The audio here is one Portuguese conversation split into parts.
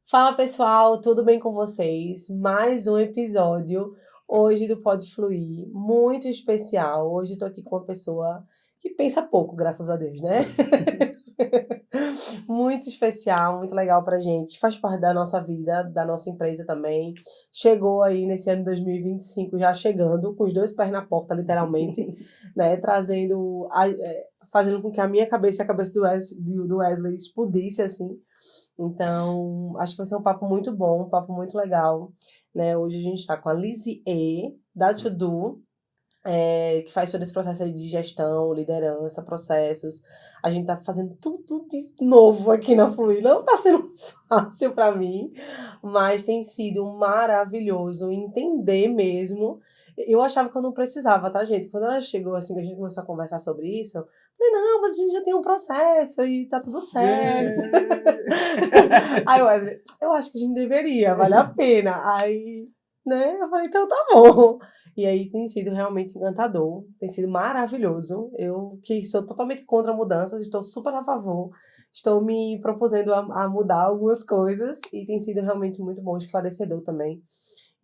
Fala pessoal, tudo bem com vocês? Mais um episódio hoje do Pode Fluir, muito especial. Hoje eu tô aqui com uma pessoa que pensa pouco, graças a Deus, né? Muito especial, muito legal pra gente, faz parte da nossa vida, da nossa empresa também. Chegou aí nesse ano de 2025, já chegando, com os dois pés na porta, literalmente, né? Fazendo com que a minha cabeça e a cabeça do Wesley explodisse, assim. Então, acho que vai ser um papo muito bom, um papo muito legal, né? Hoje a gente está com a Lizzie E, da To Do, que faz todo esse processo aí de gestão, liderança, processos. A gente tá fazendo tudo de novo aqui na Fluir. Não tá sendo fácil para mim, mas tem sido maravilhoso entender mesmo. Eu achava que eu não precisava, tá, gente? Quando ela chegou, assim, que a gente começou a conversar sobre isso, eu falei, não, mas a gente já tem um processo e tá tudo certo. Aí eu acho que a gente deveria, vale a pena. Aí, né, eu falei, então tá bom. E aí tem sido realmente encantador, tem sido maravilhoso. Eu que sou totalmente contra mudanças, estou super a favor. Estou me propusendo a mudar algumas coisas e tem sido realmente muito bom, esclarecedor também.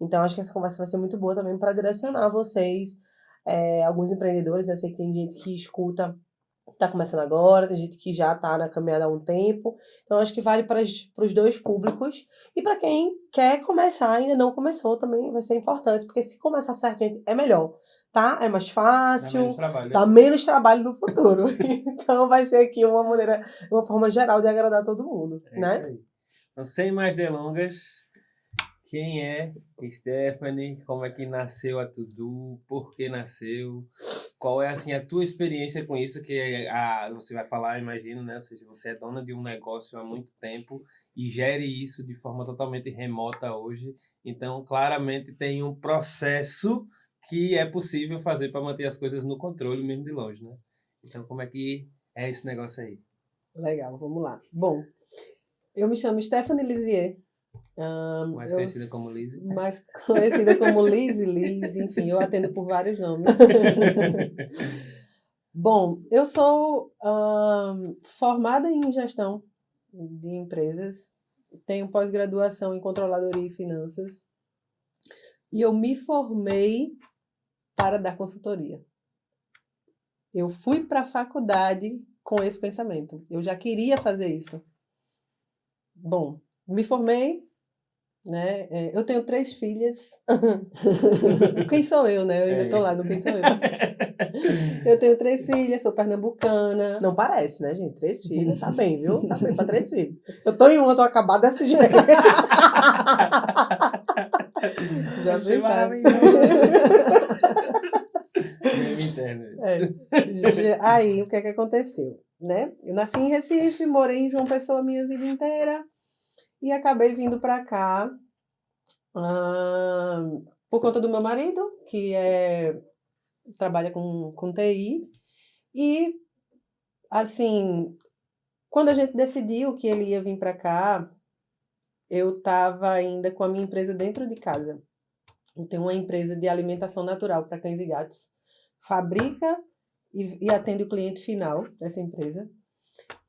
Então acho que essa conversa vai ser muito boa também para direcionar vocês, alguns empreendedores, né? Eu sei que tem gente que escuta, está começando agora, tem gente que já está na caminhada há um tempo. Então, acho que vale para os dois públicos. E para quem quer começar, ainda não começou, também vai ser importante, porque se começar certo, gente, é melhor, tá? É mais Dá menos fácil, trabalho, dá né? menos trabalho no futuro. Então, vai ser aqui uma maneira, uma forma geral de agradar todo mundo, É isso né? aí. Então, sem mais delongas, quem é Stephanie? Como é que nasceu a Tudo? Por que nasceu? Qual é, assim, a tua experiência com isso? Você vai falar, imagino, né? Ou seja, você é dona de um negócio há muito tempo e gere isso de forma totalmente remota hoje. Então, claramente tem um processo que é possível fazer para manter as coisas no controle, mesmo de longe, né? Então, como é que é esse negócio aí? Legal, vamos lá. Bom, eu me chamo Stephanie Lisier. Mais conhecida como Lizzie. Mais conhecida como Liz, enfim, eu atendo por vários nomes. Bom, eu sou formada em gestão de empresas, tenho pós-graduação em controladoria e finanças, e eu me formei para dar consultoria. Eu fui para a faculdade com esse pensamento. Eu já queria fazer isso. Bom, me formei, né? Eu tenho 3 filhas. Quem sou eu, né? Eu ainda estou lá no quem sou eu. Eu tenho 3 filhas, sou pernambucana. Não parece, né, gente? 3 filhas, tá bem, viu? Tá bem pra 3 filhos. Eu tô em uma, tô acabada desse jeito. Já Deve ser pensasse. maravilhoso. Meme interno. Aí, o que é que aconteceu, né? Eu nasci em Recife, morei em João Pessoa a minha vida inteira e acabei vindo pra cá, ah, por conta do meu marido, que trabalha com TI. E, assim, quando a gente decidiu que ele ia vir para cá, eu estava ainda com a minha empresa dentro de casa. Eu tenho uma empresa de alimentação natural para cães e gatos. Fabrica e atende o cliente final dessa empresa.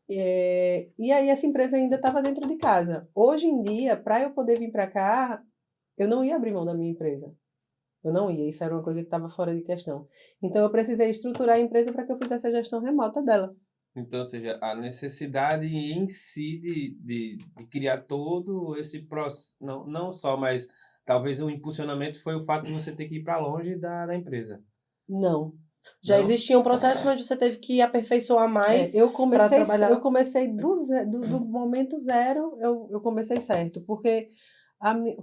E aí essa empresa ainda estava dentro de casa. Hoje em dia, para eu poder vir para cá, eu não ia abrir mão da minha empresa. Eu não ia, isso era uma coisa que estava fora de questão. Então eu precisei estruturar a empresa para que eu fizesse a gestão remota dela. Então, ou seja, a necessidade em si de criar todo esse processo, não só, mas talvez o impulsionamento foi o fato de você ter que ir para longe da empresa. Não. Já Não? existia um processo, mas você teve que aperfeiçoar mais Eu para comecei, trabalhar. eu comecei do momento zero, eu comecei certo, porque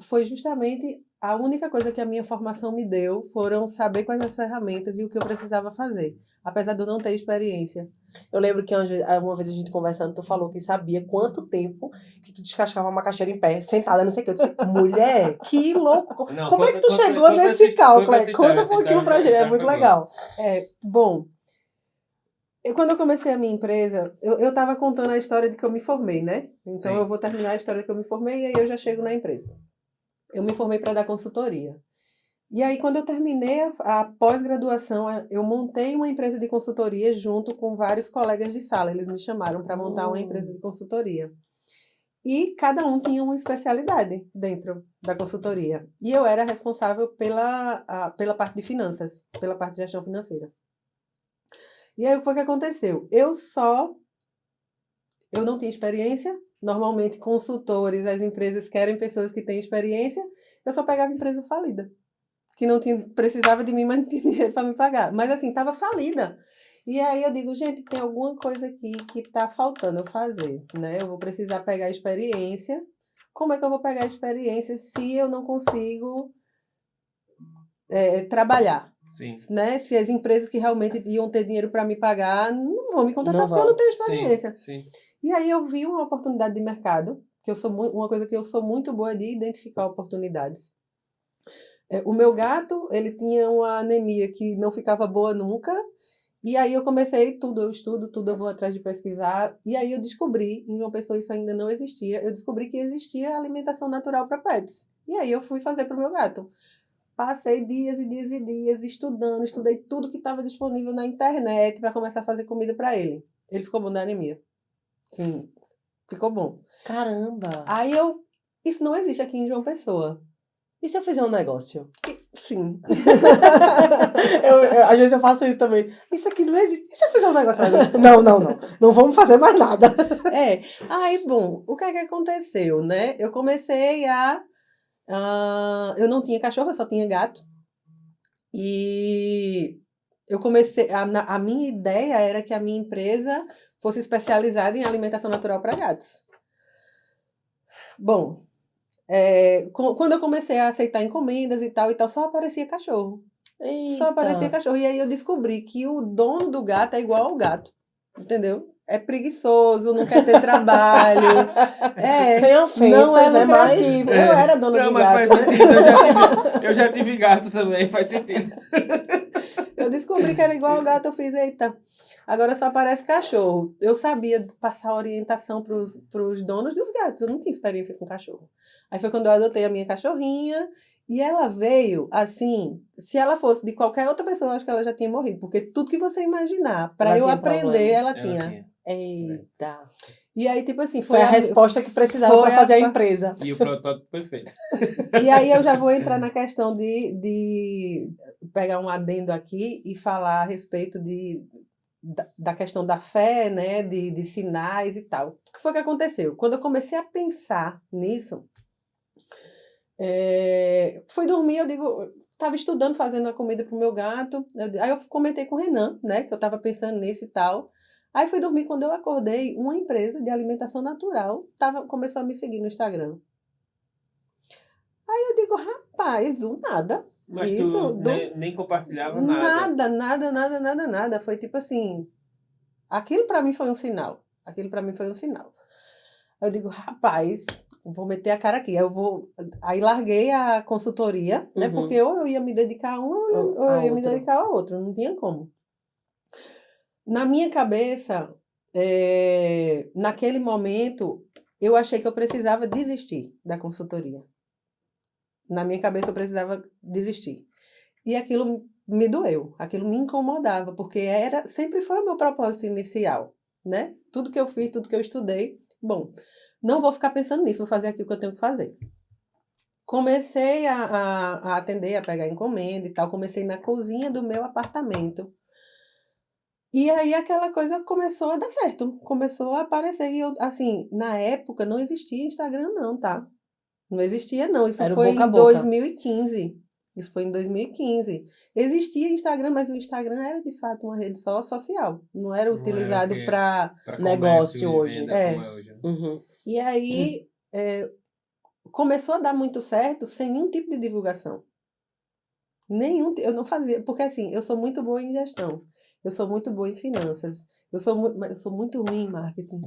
foi justamente a única coisa que a minha formação me deu foram saber quais as ferramentas e o que eu precisava fazer, apesar de eu não ter experiência. Eu lembro que uma vez a gente conversando, tu falou que sabia quanto tempo que tu descascava uma macaxeira em pé, sentada, não sei o que. Eu disse, mulher, que louco! Não, Como é que tu chegou conta nesse cálculo? conta essa história, Conta um pouquinho pra essa gente, é história muito foi boa. legal. Bom, quando eu comecei a minha empresa, eu estava contando a história de que eu me formei, né? Então eu Sim. vou terminar a história de que eu me formei e aí eu já chego na empresa. Eu me formei para dar consultoria. E aí, quando eu terminei a pós-graduação, eu montei uma empresa de consultoria junto com vários colegas de sala. Eles me chamaram para montar uma empresa de consultoria. E cada um tinha uma especialidade dentro da consultoria. E eu era responsável pela parte de finanças, pela parte de gestão financeira. E aí, o que foi que aconteceu? Eu não tinha experiência. Normalmente, consultores, as empresas querem pessoas que têm experiência. Eu só pegava empresa falida, que não tinha, precisava de mim, mas não tinha dinheiro para me pagar. Mas assim, estava falida. E aí eu digo, gente, tem alguma coisa aqui que está faltando eu fazer, né? Eu vou precisar pegar experiência. Como é que eu vou pegar experiência se eu não consigo trabalhar? Sim. Né? Se as empresas que realmente iam ter dinheiro para me pagar não vão me contratar Não porque eu não vão. tenho experiência. Sim. E aí eu vi uma oportunidade de mercado, que uma coisa que eu sou muito boa é de identificar oportunidades. O meu gato, ele tinha uma anemia que não ficava boa nunca. E aí eu comecei, tudo eu estudo, tudo eu vou atrás de pesquisar. E aí eu descobri, em uma pessoa isso ainda não existia, eu descobri que existia alimentação natural para pets. E aí eu fui fazer para o meu gato. Passei dias e dias e dias estudando, estudei tudo que estava disponível na internet para começar a fazer comida para ele. Ele ficou bom da anemia. Sim, ficou bom. Caramba! Aí isso não existe aqui em João Pessoa. E se eu fizer um negócio? Sim. Às vezes eu faço isso também. Isso aqui não existe. E se eu fizer um negócio? Não. Não vamos fazer mais nada. Aí, bom, o que é que aconteceu, né? Eu comecei eu não tinha cachorro, eu só tinha gato. E eu comecei... A minha ideia era que a minha empresa fosse especializada em alimentação natural para gatos. Bom, quando eu comecei a aceitar encomendas e tal, só aparecia cachorro. Só aparecia Eita. cachorro. E aí eu descobri que o dono do gato é igual ao gato. Entendeu? É preguiçoso, não quer ter trabalho. Sem ofensas, não é né? Mas lucrativo. Eu era dona Não, de mas gato, faz né? sentido. Eu já tive gato também, faz sentido. Eu descobri que era igual ao gato, eu fiz, eita, agora só aparece cachorro. Eu sabia passar orientação para os donos dos gatos, eu não tinha experiência com cachorro. Aí foi quando eu adotei a minha cachorrinha, e ela veio, assim, se ela fosse de qualquer outra pessoa, eu acho que ela já tinha morrido, porque tudo que você imaginar, para Ela eu tinha aprender, problema. ela Ela tinha. tinha. Eita. E aí, tipo assim, Foi a resposta que precisava foi para fazer a empresa. E o protótipo perfeito. E aí eu já vou entrar na questão de pegar um adendo aqui e falar a respeito da questão da fé, né, de sinais e tal. O que foi que aconteceu? Quando eu comecei a pensar nisso, fui dormir, eu digo, estava estudando, fazendo a comida para o meu gato, aí eu comentei com o Renan, né, que eu estava pensando nisso e tal. Aí fui dormir, quando eu acordei, uma empresa de alimentação natural começou a me seguir no Instagram. Aí eu digo, rapaz, do nada. Mas Isso, tu nem compartilhava nada. nada. Foi tipo assim, aquilo para mim foi um sinal. Aquilo para mim foi um sinal. Eu digo, rapaz, vou meter a cara aqui. Aí larguei a consultoria, né? Uhum. Porque ou eu ia me dedicar a um ou eu ia me outro. dedicar ao outro. Não tinha como. Na minha cabeça, naquele momento, eu achei que eu precisava desistir da consultoria. Na minha cabeça, eu precisava desistir. E aquilo me doeu, aquilo me incomodava, porque sempre foi o meu propósito inicial, né? Tudo que eu fiz, tudo que eu estudei, bom, não vou ficar pensando nisso, vou fazer aquilo que eu tenho que fazer. Comecei a atender, a pegar encomenda e tal, comecei na cozinha do meu apartamento. E aí aquela coisa começou a dar certo, começou a aparecer. E eu, assim, na época não existia Instagram não, tá? Não existia não, isso Era o foi boca a em boca. 2015. Isso foi em 2015. Existia Instagram, mas o Instagram era de fato uma rede só social. Não era Não era utilizado o que para pra negócio comércio e hoje. venda como é hoje. Né? Uhum. E aí começou a dar muito certo sem nenhum tipo de divulgação. Eu não fazia, porque assim, eu sou muito boa em gestão. Eu sou muito boa em finanças. Mas eu sou muito ruim em marketing.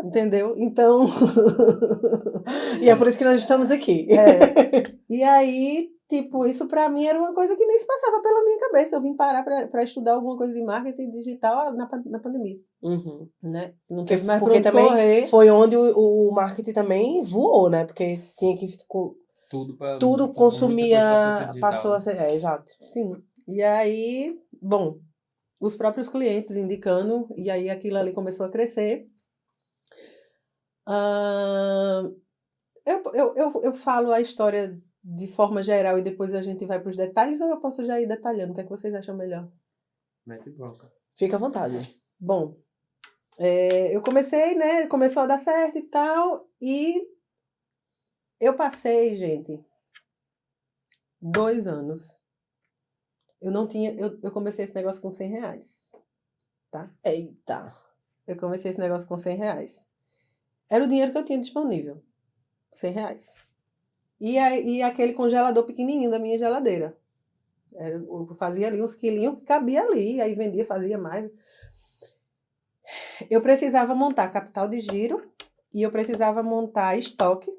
Entendeu? Então, E é por isso que nós estamos aqui. E aí, tipo, isso pra mim era uma coisa que nem se passava pela minha cabeça. Eu vim parar pra estudar alguma coisa de marketing digital na pandemia, Uhum. né? Não teve mais Porque pra onde também correr. foi onde o marketing também voou, né? Porque tinha que Tudo tudo muita coisa consumia, passou a digital. ser, exato. Sim. E aí, bom, os próprios clientes indicando, e aí aquilo ali começou a crescer. Ah, eu falo a história de forma geral e depois a gente vai para os detalhes, ou eu posso já ir detalhando? O que é que vocês acham melhor? Mete bronca. Fica à vontade. Bom, eu comecei, né? Começou a dar certo e tal, e eu passei, gente, 2 anos. Eu não tinha. Eu comecei esse negócio com R$ 100, tá? Eita. Eu comecei esse negócio com R$ 100. Era o dinheiro que eu tinha disponível. R$ 100. E aquele congelador pequenininho da minha geladeira. Eu fazia ali uns quilinhos que cabia ali, aí vendia, fazia mais. Eu precisava montar capital de giro e eu precisava montar estoque.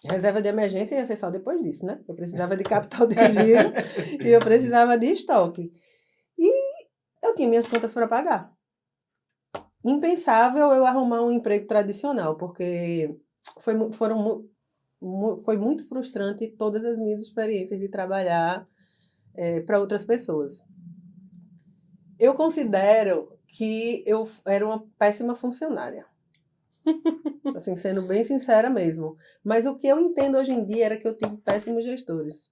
Reserva de emergência ia ser só depois disso, né? Eu precisava de capital de giro e eu precisava de estoque. E eu tinha minhas contas para pagar. Impensável eu arrumar um emprego tradicional, porque foi muito frustrante todas as minhas experiências de trabalhar para outras pessoas. Eu considero que eu era uma péssima funcionária. Assim, sendo bem sincera mesmo. Mas o que eu entendo hoje em dia era que eu tive péssimos gestores.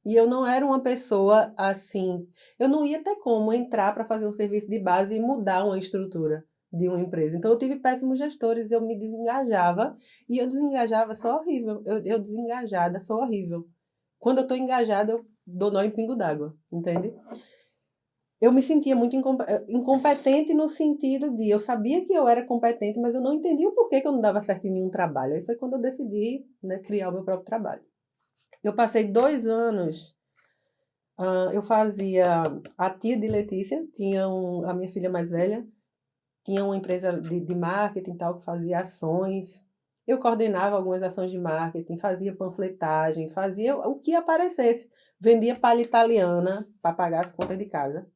E eu não era uma pessoa assim. Eu não ia ter como entrar para fazer um serviço de base e mudar uma estrutura de uma empresa. Então, eu tive péssimos gestores, eu me desengajava. E eu desengajava, sou horrível. Eu desengajada, sou horrível. Quando eu estou engajada, eu dou nó em pingo d'água, entende? Eu me sentia muito incompetente no sentido de eu sabia que eu era competente, mas eu não entendia o porquê que eu não dava certo em nenhum trabalho. Aí foi quando eu decidi, né, criar o meu próprio trabalho. Eu passei 2 anos, eu fazia a tia de Letícia, a minha filha mais velha, tinha uma empresa de marketing e tal, que fazia ações. Eu coordenava algumas ações de marketing, fazia panfletagem, fazia o que aparecesse. Vendia palha italiana para pagar as contas de casa.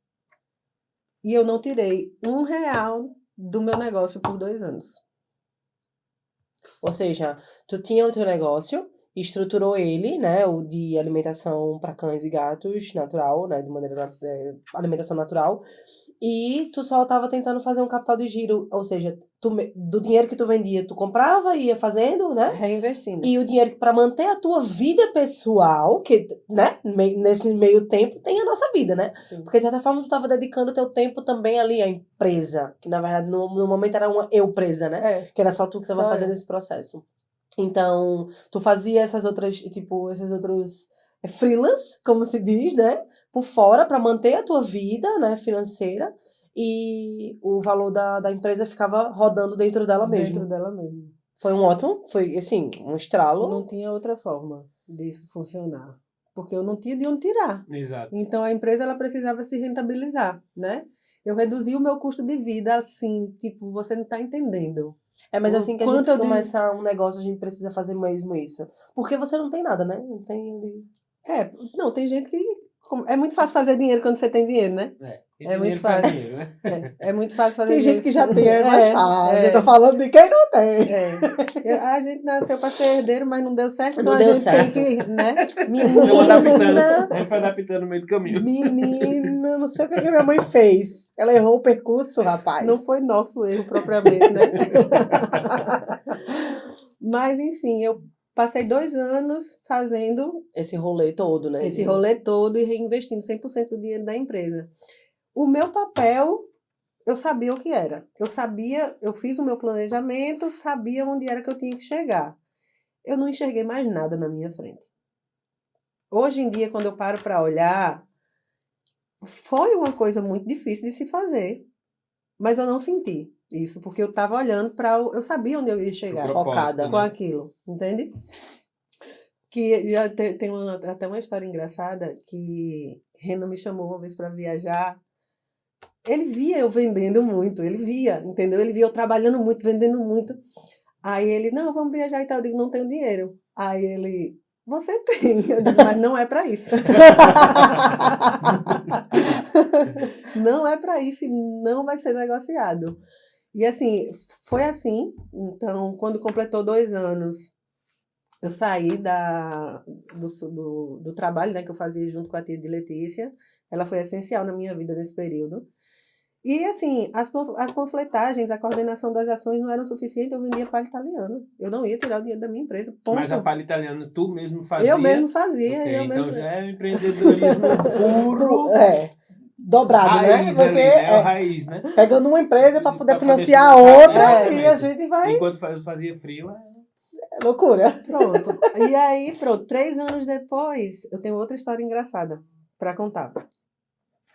E eu não tirei R$ 1 do meu negócio por 2 anos. Ou seja, tu tinha o teu negócio, estruturou ele, né, o de alimentação para cães e gatos natural, né, de maneira alimentação natural, e tu só tava tentando fazer um capital de giro, ou seja, do dinheiro que tu vendia, tu comprava e ia fazendo, né? Reinvestindo. E o dinheiro para manter a tua vida pessoal, que, né, nesse meio tempo tem a nossa vida, né? Sim. Porque de certa forma tu estava dedicando o teu tempo também ali à empresa, que na verdade no momento era uma eu-presa, né? Que era só tu que estava fazendo esse processo. Então, tu fazia essas outros freelas, como se diz, né? Por fora, para manter a tua vida, né, financeira, e o valor da empresa ficava rodando dentro dela mesmo. Dentro dela mesmo. Foi assim, um estralo. Não tinha outra forma disso funcionar, porque eu não tinha de onde tirar. Exato. Então a empresa ela precisava se rentabilizar, né? Eu reduzi o meu custo de vida assim, tipo, você não está entendendo. Mas assim que a gente Quanto começa um negócio, a gente precisa fazer mesmo isso. Porque você não tem nada, né? Não tem... Não, tem gente que... É muito fácil fazer dinheiro quando você tem dinheiro, né? É muito dinheiro faz fácil. dinheiro, né? É muito fácil fazer Tem dinheiro. gente que já tem, é mais fácil. Eu tô falando de quem não tem. A gente nasceu para ser herdeiro, mas não deu certo. Não então deu a gente certo. tem que, né? Ele foi adaptando no meio do caminho. Menina, não sei o que minha mãe fez. Ela errou o percurso, rapaz. Não foi nosso erro propriamente, né? Mas, enfim, eu passei 2 anos fazendo esse rolê todo, né? Esse rolê todo e reinvestindo 100% do dinheiro da empresa. O meu papel, eu sabia o que era. Eu fiz o meu planejamento, sabia onde era que eu tinha que chegar. Eu não enxerguei mais nada na minha frente. Hoje em dia, quando eu paro para olhar, foi uma coisa muito difícil de se fazer. Mas eu não senti isso, porque eu estava olhando para... Eu sabia onde eu ia chegar, focada com aquilo, entende? Que já tem até uma história engraçada, que Renan me chamou uma vez para viajar. Ele via eu vendendo muito, ele via, entendeu? Ele via eu trabalhando muito, vendendo muito. Aí ele, não, vamos viajar e tal. Eu digo, não tenho dinheiro. Aí ele, você tem. Eu digo, mas não é para isso. Não é para isso e não vai ser negociado. E assim, foi assim. Então, quando completou 2 anos, eu saí do trabalho, né, que eu fazia junto com a tia de Letícia. Ela foi essencial na minha vida nesse período. E, assim, as panfletagens, a coordenação das ações não eram suficientes, eu vendia palha italiana. Eu não ia tirar o dinheiro da minha empresa, ponto. Mas a palha italiana tu mesmo fazia? Eu mesmo fazia. Ok, eu então mesmo... já é um empreendedorismo puro. Dobrado, Raiz né? ali, né? A raiz, né? Pegando uma empresa para poder Pra poder financiar a financiar, outra e a exatamente. gente vai... Enquanto fazia freela. É loucura. Pronto. E aí, pronto, 3 anos depois, eu tenho outra história engraçada para contar.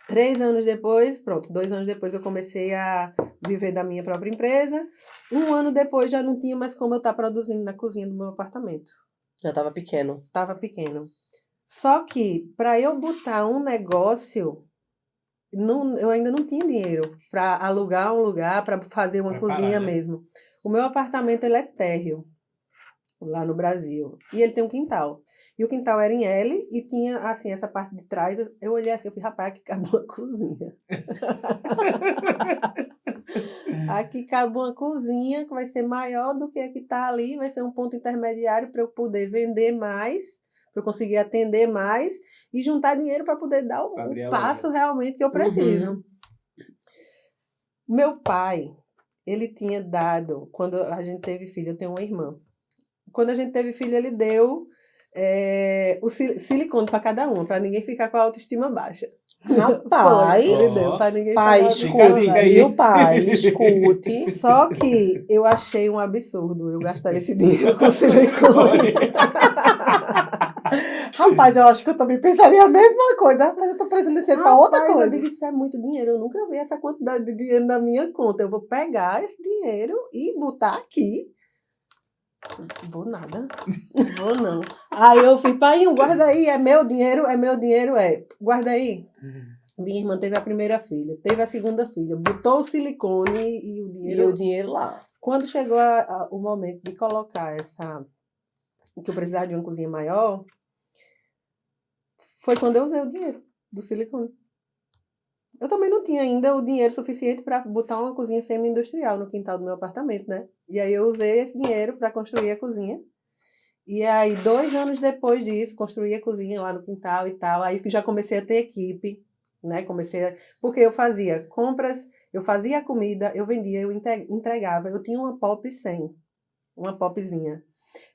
3 anos depois, pronto, 2 anos depois eu comecei a viver da minha própria empresa. 1 ano depois já não tinha mais como eu estar produzindo na cozinha do meu apartamento. Já tava pequeno. Estava pequeno. Só que, para eu botar um negócio, eu ainda não tinha dinheiro para alugar um lugar, para fazer uma Preparar, cozinha né? mesmo. O meu apartamento ele é térreo, lá no Brasil. E ele tem um quintal. E o quintal era em L e tinha, assim, essa parte de trás. Eu olhei assim, eu falei, rapaz, aqui cabe uma cozinha. Aqui cabe uma cozinha que vai ser maior do que a que está ali, vai ser um ponto intermediário para eu poder vender mais, para eu conseguir atender mais e juntar dinheiro para poder dar Pra abrir o a passo loja. realmente que eu preciso. Meu pai, ele tinha dado, quando a gente teve filho, eu tenho uma irmã. Quando a gente teve filho, ele deu o silicone para cada uma, para ninguém ficar com a autoestima baixa. Rapaz, Foi, ele deu para ninguém ficar pai, com a Fica a autoestima escute, dica baixa. aí. viu, pai? Escute. Só que eu achei um absurdo eu gastar esse dinheiro com silicone. Rapaz, eu acho que eu também pensaria a mesma coisa. Rapaz, eu tô precisando desse dinheiro pra outra Rapaz, coisa. eu digo, isso é muito dinheiro. Eu nunca vi essa quantidade de dinheiro na minha conta. Eu vou pegar esse dinheiro e botar aqui. Vou nada. Vou não. Aí eu fui, pai, guarda aí, é meu dinheiro, guarda aí. Minha irmã teve a primeira filha, teve a segunda filha, botou o silicone e o E dinheiro. o dinheiro lá. Quando chegou o momento de colocar que eu precisava de uma cozinha maior, foi quando eu usei o dinheiro do silicone. Eu também não tinha ainda o dinheiro suficiente para botar uma cozinha semi-industrial no quintal do meu apartamento, né? E aí eu usei esse dinheiro para construir a cozinha. E aí, 2 anos depois disso, construí a cozinha lá no quintal e tal. Aí que já comecei a ter equipe, né? Porque eu fazia compras, eu fazia a comida, eu vendia, eu entregava. Eu tinha uma Pop 100, uma popzinha.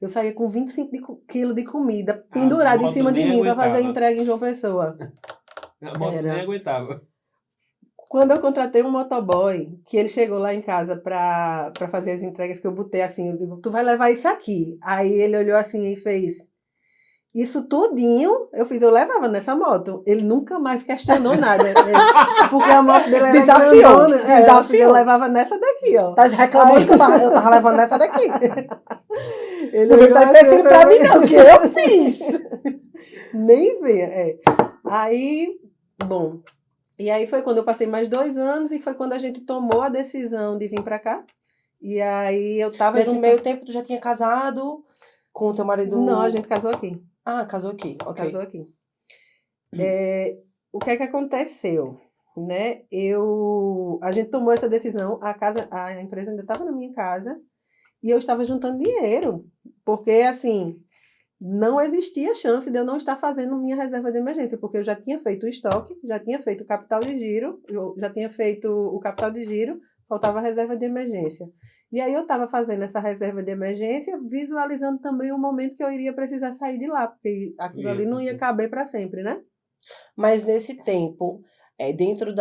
Eu saía com 25 quilos de comida pendurada em moto cima de nem mim para fazer a aguentava. entrega em João Pessoa. A moto nem aguentava. Quando eu contratei um motoboy, que ele chegou lá em casa para fazer as entregas, que eu botei assim, eu digo, tu vai levar isso aqui. Aí ele olhou assim e fez, isso tudinho, eu levava nessa moto. Ele nunca mais questionou nada. Porque a moto dele era Desafiou, grandona. desafiou. Eu levava nessa daqui, ó. Tá reclamando que eu tava levando essa daqui. Ele Não vem olhou tá assim, pensando pra mim, não, que eu fiz. Nem venha, Aí, bom... E aí foi quando eu passei mais 2 anos e foi quando a gente tomou a decisão de vir para cá. E aí eu tava Nesse meio tempo, tu já tinha casado com o teu marido? Não, a gente casou aqui. Ah, casou aqui, ok. Casou aqui. O que é que aconteceu? Né? A gente tomou essa decisão, a empresa ainda estava na minha casa e eu estava juntando dinheiro. Porque, assim, não existia chance de eu não estar fazendo minha reserva de emergência, porque eu já tinha feito o estoque, já tinha feito o capital de giro, faltava a reserva de emergência. E aí eu estava fazendo essa reserva de emergência, visualizando também o momento que eu iria precisar sair de lá, porque aquilo ali não ia caber para sempre, né? Mas nesse tempo, dentro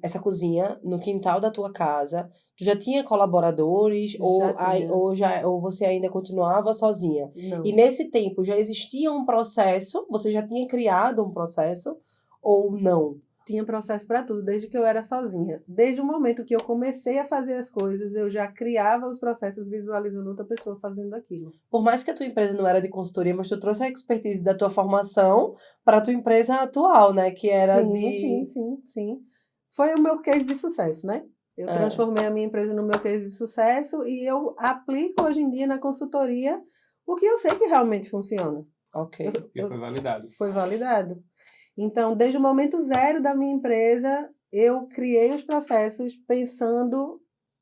essa cozinha, no quintal da tua casa, tu já tinha colaboradores ou você ainda continuava sozinha? Não. E nesse tempo já existia um processo? Você já tinha criado um processo ou não? Tinha processo para tudo, desde que eu era sozinha. Desde o momento que eu comecei a fazer as coisas, eu já criava os processos visualizando outra pessoa fazendo aquilo. Por mais que a tua empresa não era de consultoria, mas tu trouxe a expertise da tua formação para a tua empresa atual, né? Que era Sim. Foi o meu case de sucesso, né? Eu transformei a minha empresa no meu case de sucesso e eu aplico hoje em dia na consultoria o que eu sei que realmente funciona. Ok. E foi validado. Foi validado. Então, desde o momento zero da minha empresa, eu criei os processos pensando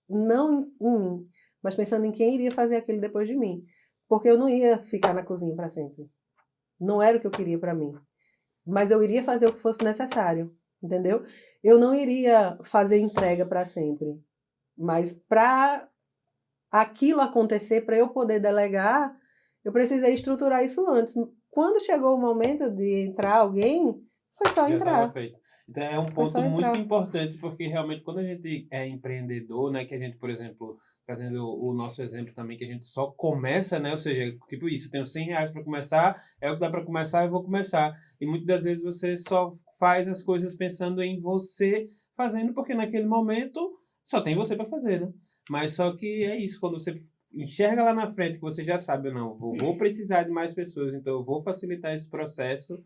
não em mim, mas pensando em quem iria fazer aquilo depois de mim. Porque eu não ia ficar na cozinha para sempre. Não era o que eu queria para mim. Mas eu iria fazer o que fosse necessário. entendeu? Eu não iria fazer entrega para sempre, mas para aquilo acontecer, para eu poder delegar, eu precisei estruturar isso antes. Quando chegou o momento de entrar alguém, foi só Já estava entrar. feito. Então é um Foi só ponto muito entrar. importante, porque realmente quando a gente é empreendedor, né, que a gente, por exemplo, fazendo o nosso exemplo também, que a gente só começa, né, ou seja, tipo isso, eu tenho R$ 100 para começar, é o que dá para começar, eu vou começar. E muitas das vezes você só faz as coisas pensando em você fazendo, porque naquele momento só tem você para fazer, né? Mas só que é isso, quando você enxerga lá na frente que você já sabe, eu não, vou precisar de mais pessoas, então eu vou facilitar esse processo,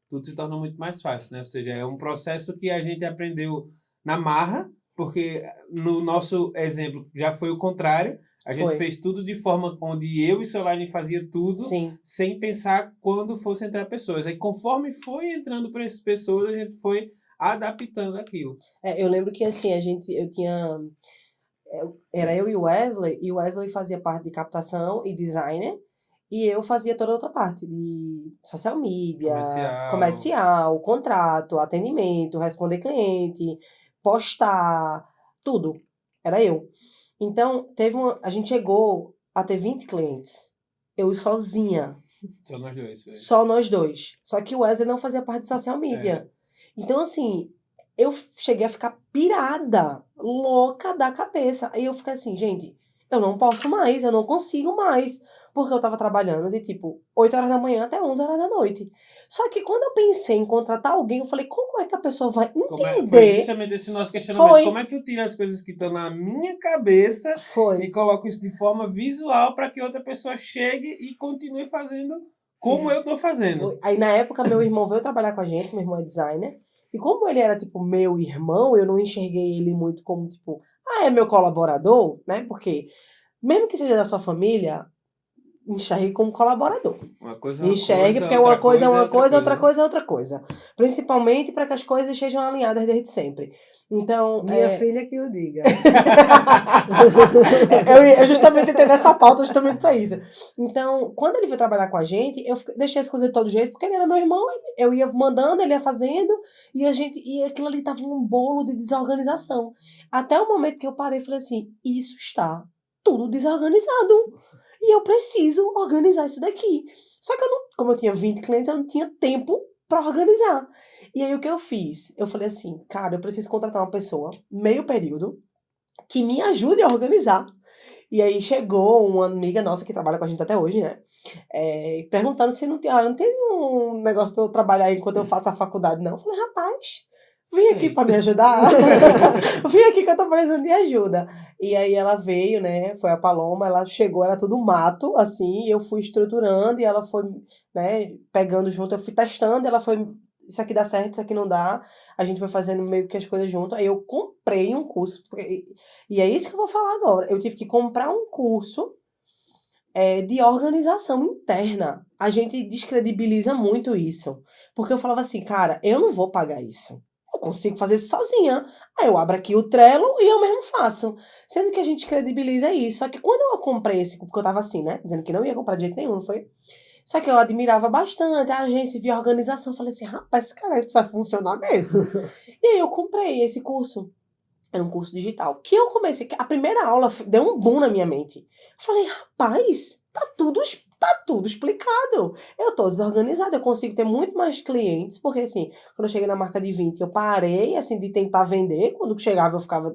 tudo se torna muito mais fácil, né? Ou seja, é um processo que a gente aprendeu na marra, porque no nosso exemplo já foi o contrário. A gente Foi. fez tudo de forma onde eu e Solane fazia tudo Sim. sem pensar quando fosse entrar pessoas. Aí conforme foi entrando para as pessoas, a gente foi adaptando aquilo. Eu lembro que assim, eu tinha. Era eu e o Wesley fazia parte de captação e designer, e eu fazia toda a outra parte de social media, comercial, contrato, atendimento, responder cliente, postar, tudo. Era eu. Então, a gente chegou a ter 20 clientes. Eu sozinha. Só nós dois. Foi. Só nós dois. Só que o Wesley não fazia parte de social media. Então, assim, eu cheguei a ficar pirada, louca da cabeça. Aí eu fiquei assim, gente, eu não posso mais, eu não consigo mais. Porque eu tava trabalhando de tipo 8 horas da manhã até 11 horas da noite. Só que quando eu pensei em contratar alguém, eu falei, como é que a pessoa vai Foi entender? justamente esse nosso questionamento. Foi. Como é que eu tiro as coisas que estão na minha cabeça Foi. e coloco isso de forma visual para que outra pessoa chegue e continue fazendo como eu tô fazendo? Foi. Aí na época meu irmão veio trabalhar com a gente, meu irmão é designer. E como ele era, tipo, meu irmão, eu não enxerguei ele muito como, tipo, é meu colaborador, né? Porque, mesmo que seja da sua família, enxergue como colaborador. Uma coisa é uma Enxergue, coisa, porque outra uma coisa é uma coisa, outra né? coisa é outra coisa. Principalmente para que as coisas estejam alinhadas desde sempre. Então, Minha filha que o diga. eu justamente entrei nessa pauta justamente para isso. Então, quando ele veio trabalhar com a gente, eu deixei as coisas de todo jeito, porque ele era meu irmão, eu ia mandando, ele ia fazendo, e aquilo ali tava um bolo de desorganização. Até o momento que eu parei e falei assim, isso está tudo desorganizado. E eu preciso organizar isso daqui. Só que como eu tinha 20 clientes, eu não tinha tempo para organizar. E aí o que eu fiz? Eu falei assim, cara, eu preciso contratar uma pessoa, meio período, que me ajude a organizar. E aí chegou uma amiga nossa que trabalha com a gente até hoje, né? Perguntando se não tem um negócio para eu trabalhar enquanto eu faço a faculdade, não. Eu falei, rapaz, vem aqui para me ajudar. Vem aqui que eu tô precisando de ajuda. E aí ela veio, né? Foi a Paloma, ela chegou, era tudo mato, assim, e eu fui estruturando e ela foi, né, pegando junto, eu fui testando, ela foi, isso aqui dá certo, isso aqui não dá. A gente foi fazendo meio que as coisas junto. Aí eu comprei um curso, e é isso que eu vou falar agora. Eu tive que comprar um curso de organização interna. A gente descredibiliza muito isso. Porque eu falava assim, cara, eu não vou pagar isso. Eu consigo fazer isso sozinha. Aí eu abro aqui o Trello e eu mesmo faço. Sendo que a gente credibiliza isso. Só que quando eu comprei esse, porque eu tava assim, né? Dizendo que não ia comprar de jeito nenhum, não foi? Só que eu admirava bastante a agência de organização. Eu falei assim, rapaz, cara, isso vai funcionar mesmo. E aí eu comprei esse curso. Era um curso digital. Que eu comecei, a primeira aula deu um boom na minha mente. Eu falei, rapaz, tá tudo explicado. Eu tô desorganizada, eu consigo ter muito mais clientes, porque assim, quando eu cheguei na marca de 20, eu parei, assim, de tentar vender. Quando chegava, eu ficava,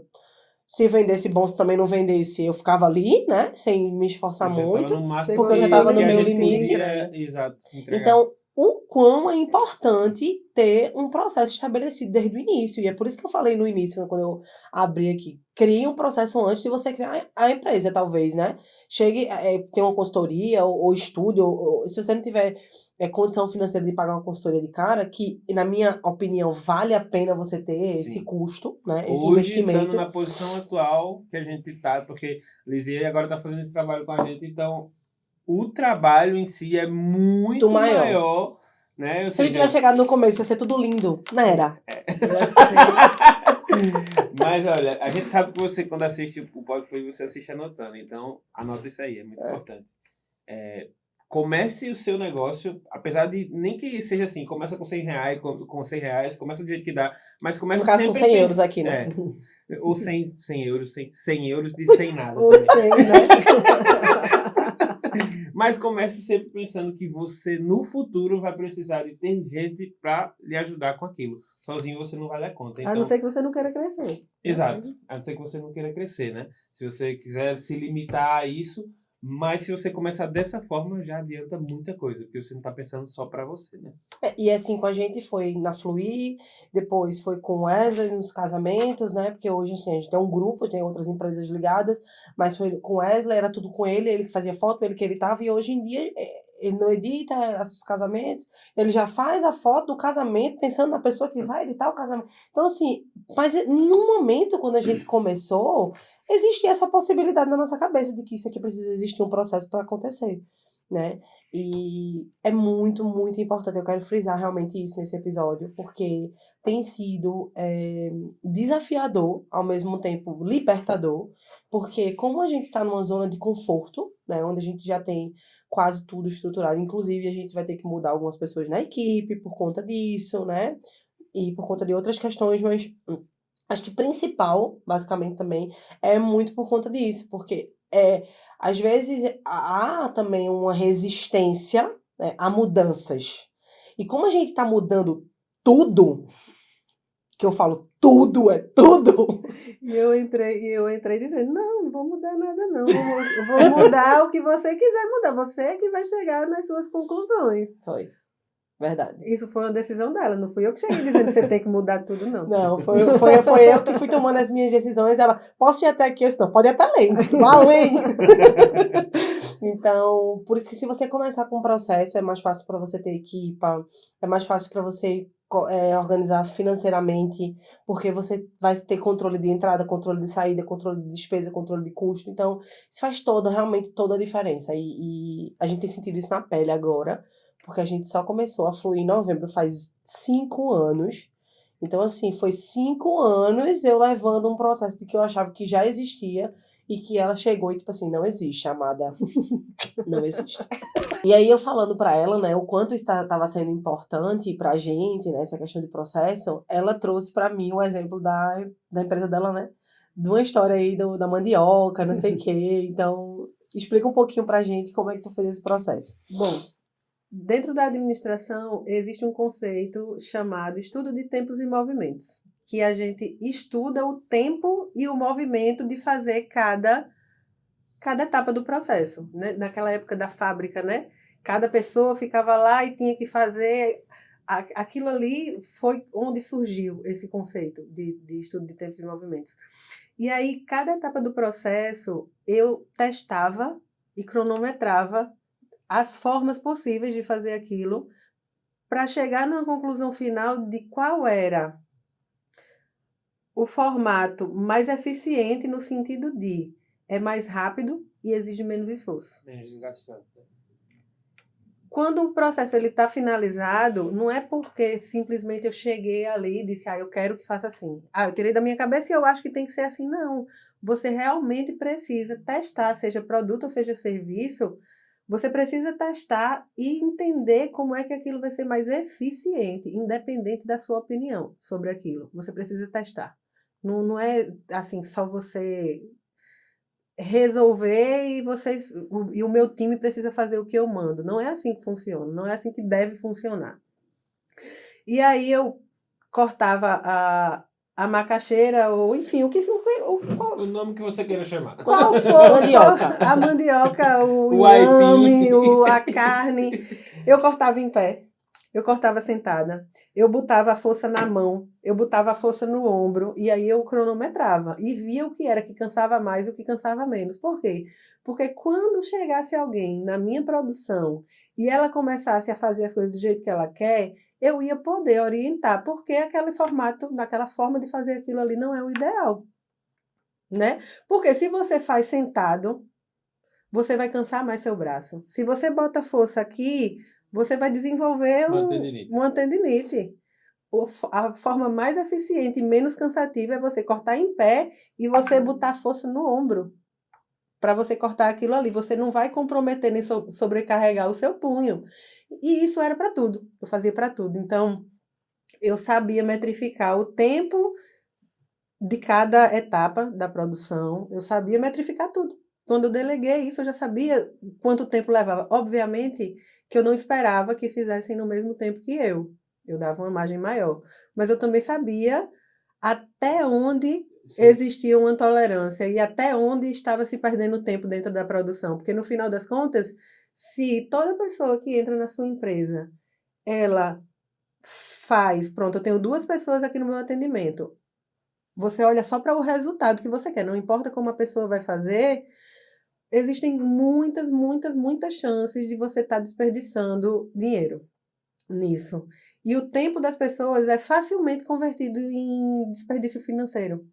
se vendesse bom, se também não vendesse, eu ficava ali, né, sem me esforçar muito, porque eu já tava no meu limite. Exato. Então, o quão é importante ter um processo estabelecido desde o início. E é por isso que eu falei no início, quando eu abri aqui. Crie um processo antes de você criar a empresa, talvez, né? Chegue, tem uma consultoria ou estude, ou se você não tiver condição financeira de pagar uma consultoria de cara, que, na minha opinião, vale a pena você ter esse custo, né? Esse hoje, investimento. estando na posição atual que a gente tá, porque Lisier agora tá fazendo esse trabalho com a gente, então o trabalho em si é muito maior, né? Se a gente tivesse chegado no começo, ia ser tudo lindo, não era? Mas olha, a gente sabe que você, quando assiste o Podflix, você assiste anotando, então anota isso aí, é muito importante. Comece o seu negócio, apesar de nem que seja assim, começa com R$ 100, com R$ 100, começa do jeito que dá, mas começa No caso, com sempre 100 euros aqui, né? ou 100 euros, 100 euros de sem nada. Ou também. 100, né? Mas comece sempre pensando que você, no futuro, vai precisar de ter gente para lhe ajudar com aquilo. Sozinho você não vai dar conta. A Então, não ser que você não queira crescer. exato. A não ser que você não queira crescer, né? Se você quiser se limitar a isso, mas se você começar dessa forma, já adianta muita coisa, porque você não está pensando só para você, né? E assim, com a gente foi na Fluir, depois foi com o Wesley nos casamentos, né? Porque hoje assim, a gente tem um grupo, tem outras empresas ligadas, mas foi com o Wesley, era tudo com ele que fazia foto, ele que editava, e hoje em dia ele não edita os casamentos, ele já faz a foto do casamento pensando na pessoa que vai editar o casamento. Então, assim, mas em nenhum momento, quando a gente começou, existia essa possibilidade na nossa cabeça de que isso aqui precisa existir um processo para acontecer, né? E é muito, muito importante. Eu quero frisar realmente isso nesse episódio, porque tem sido desafiador, ao mesmo tempo libertador, porque como a gente está numa zona de conforto, né, onde a gente já tem quase tudo estruturado, inclusive a gente vai ter que mudar algumas pessoas na equipe por conta disso, né, e por conta de outras questões, mas acho que principal, basicamente também, é muito por conta disso, porque às vezes há também uma resistência, né, a mudanças. E como a gente está mudando tudo, que eu falo tudo é tudo, E eu entrei dizendo, não vou mudar nada não. Eu vou mudar o que você quiser mudar. Você é que vai chegar nas suas conclusões. foi verdade. Isso foi uma decisão dela, não fui eu que cheguei dizendo que você tem que mudar tudo, não. Não, foi eu que fui tomando as minhas decisões. Ela, posso ir até aqui? Eu disse, não, pode ir até além. Vá além. Então, por isso que se você começar com um processo, é mais fácil para você ter equipa, é mais fácil para você organizar financeiramente, porque você vai ter controle de entrada, controle de saída, controle de despesa, controle de custo. Então, isso faz realmente toda a diferença. E a gente tem sentido isso na pele agora, porque a gente só começou a fluir em novembro, faz 5 anos. Então, assim, foi 5 anos eu levando um processo de que eu achava que já existia e que ela chegou e, tipo assim, não existe, amada. Não existe. E aí, eu falando pra ela, né, o quanto isso estava sendo importante pra gente, né, essa questão de processo, ela trouxe pra mim o exemplo da empresa dela, né, de uma história aí da mandioca, não sei o quê. Então, explica um pouquinho pra gente como é que tu fez esse processo. Bom, dentro da administração existe um conceito chamado estudo de tempos e movimentos, que a gente estuda o tempo e o movimento de fazer cada etapa do processo, né? Naquela época da fábrica, né? Cada pessoa ficava lá e tinha que fazer aquilo ali. Foi onde surgiu esse conceito de estudo de tempos e movimentos. E aí, cada etapa do processo, eu testava e cronometrava as formas possíveis de fazer aquilo para chegar numa conclusão final de qual era o formato mais eficiente no sentido de é mais rápido e exige menos esforço. Menos desgastante. Quando o processo está finalizado, não é porque simplesmente eu cheguei ali e disse, eu quero que faça assim. Eu tirei da minha cabeça e eu acho que tem que ser assim. Não. Você realmente precisa testar, seja produto ou seja serviço, você precisa testar e entender como é que aquilo vai ser mais eficiente, independente da sua opinião sobre aquilo. Você precisa testar. Não é assim, só você resolver e o meu time precisa fazer o que eu mando. Não é assim que funciona, não é assim que deve funcionar. E aí eu cortava a macaxeira, ou enfim, O nome que você queira chamar. qual for Mandioca. a mandioca, o O inhame, aipim. a carne, eu cortava em pé. Eu cortava sentada, eu botava a força na mão, eu botava a força no ombro, e aí eu cronometrava e via o que era que cansava mais e o que cansava menos. Por quê? Porque quando chegasse alguém na minha produção e ela começasse a fazer as coisas do jeito que ela quer, eu ia poder orientar, porque aquele formato, naquela forma de fazer aquilo ali não é o ideal, né? Porque se você faz sentado, você vai cansar mais seu braço. Se você bota força aqui, você vai desenvolver uma tendinite. A forma mais eficiente e menos cansativa é você cortar em pé e você botar força no ombro. para você cortar aquilo ali. Você não vai comprometer nem sobrecarregar o seu punho. E isso era para tudo. Eu fazia para tudo. Então, eu sabia metrificar o tempo de cada etapa da produção. Eu sabia metrificar tudo. Quando eu deleguei isso, eu já sabia quanto tempo levava. Obviamente que eu não esperava que fizessem no mesmo tempo que eu. Eu dava uma margem maior. Mas eu também sabia até onde Sim. existia uma tolerância e até onde estava se perdendo tempo dentro da produção. Porque, no final das contas, se toda pessoa que entra na sua empresa, ela faz, pronto, eu tenho 2 pessoas aqui no meu atendimento, você olha só para o resultado que você quer, não importa como a pessoa vai fazer, existem muitas, muitas, muitas chances de você estar desperdiçando dinheiro nisso. E o tempo das pessoas é facilmente convertido em desperdício financeiro.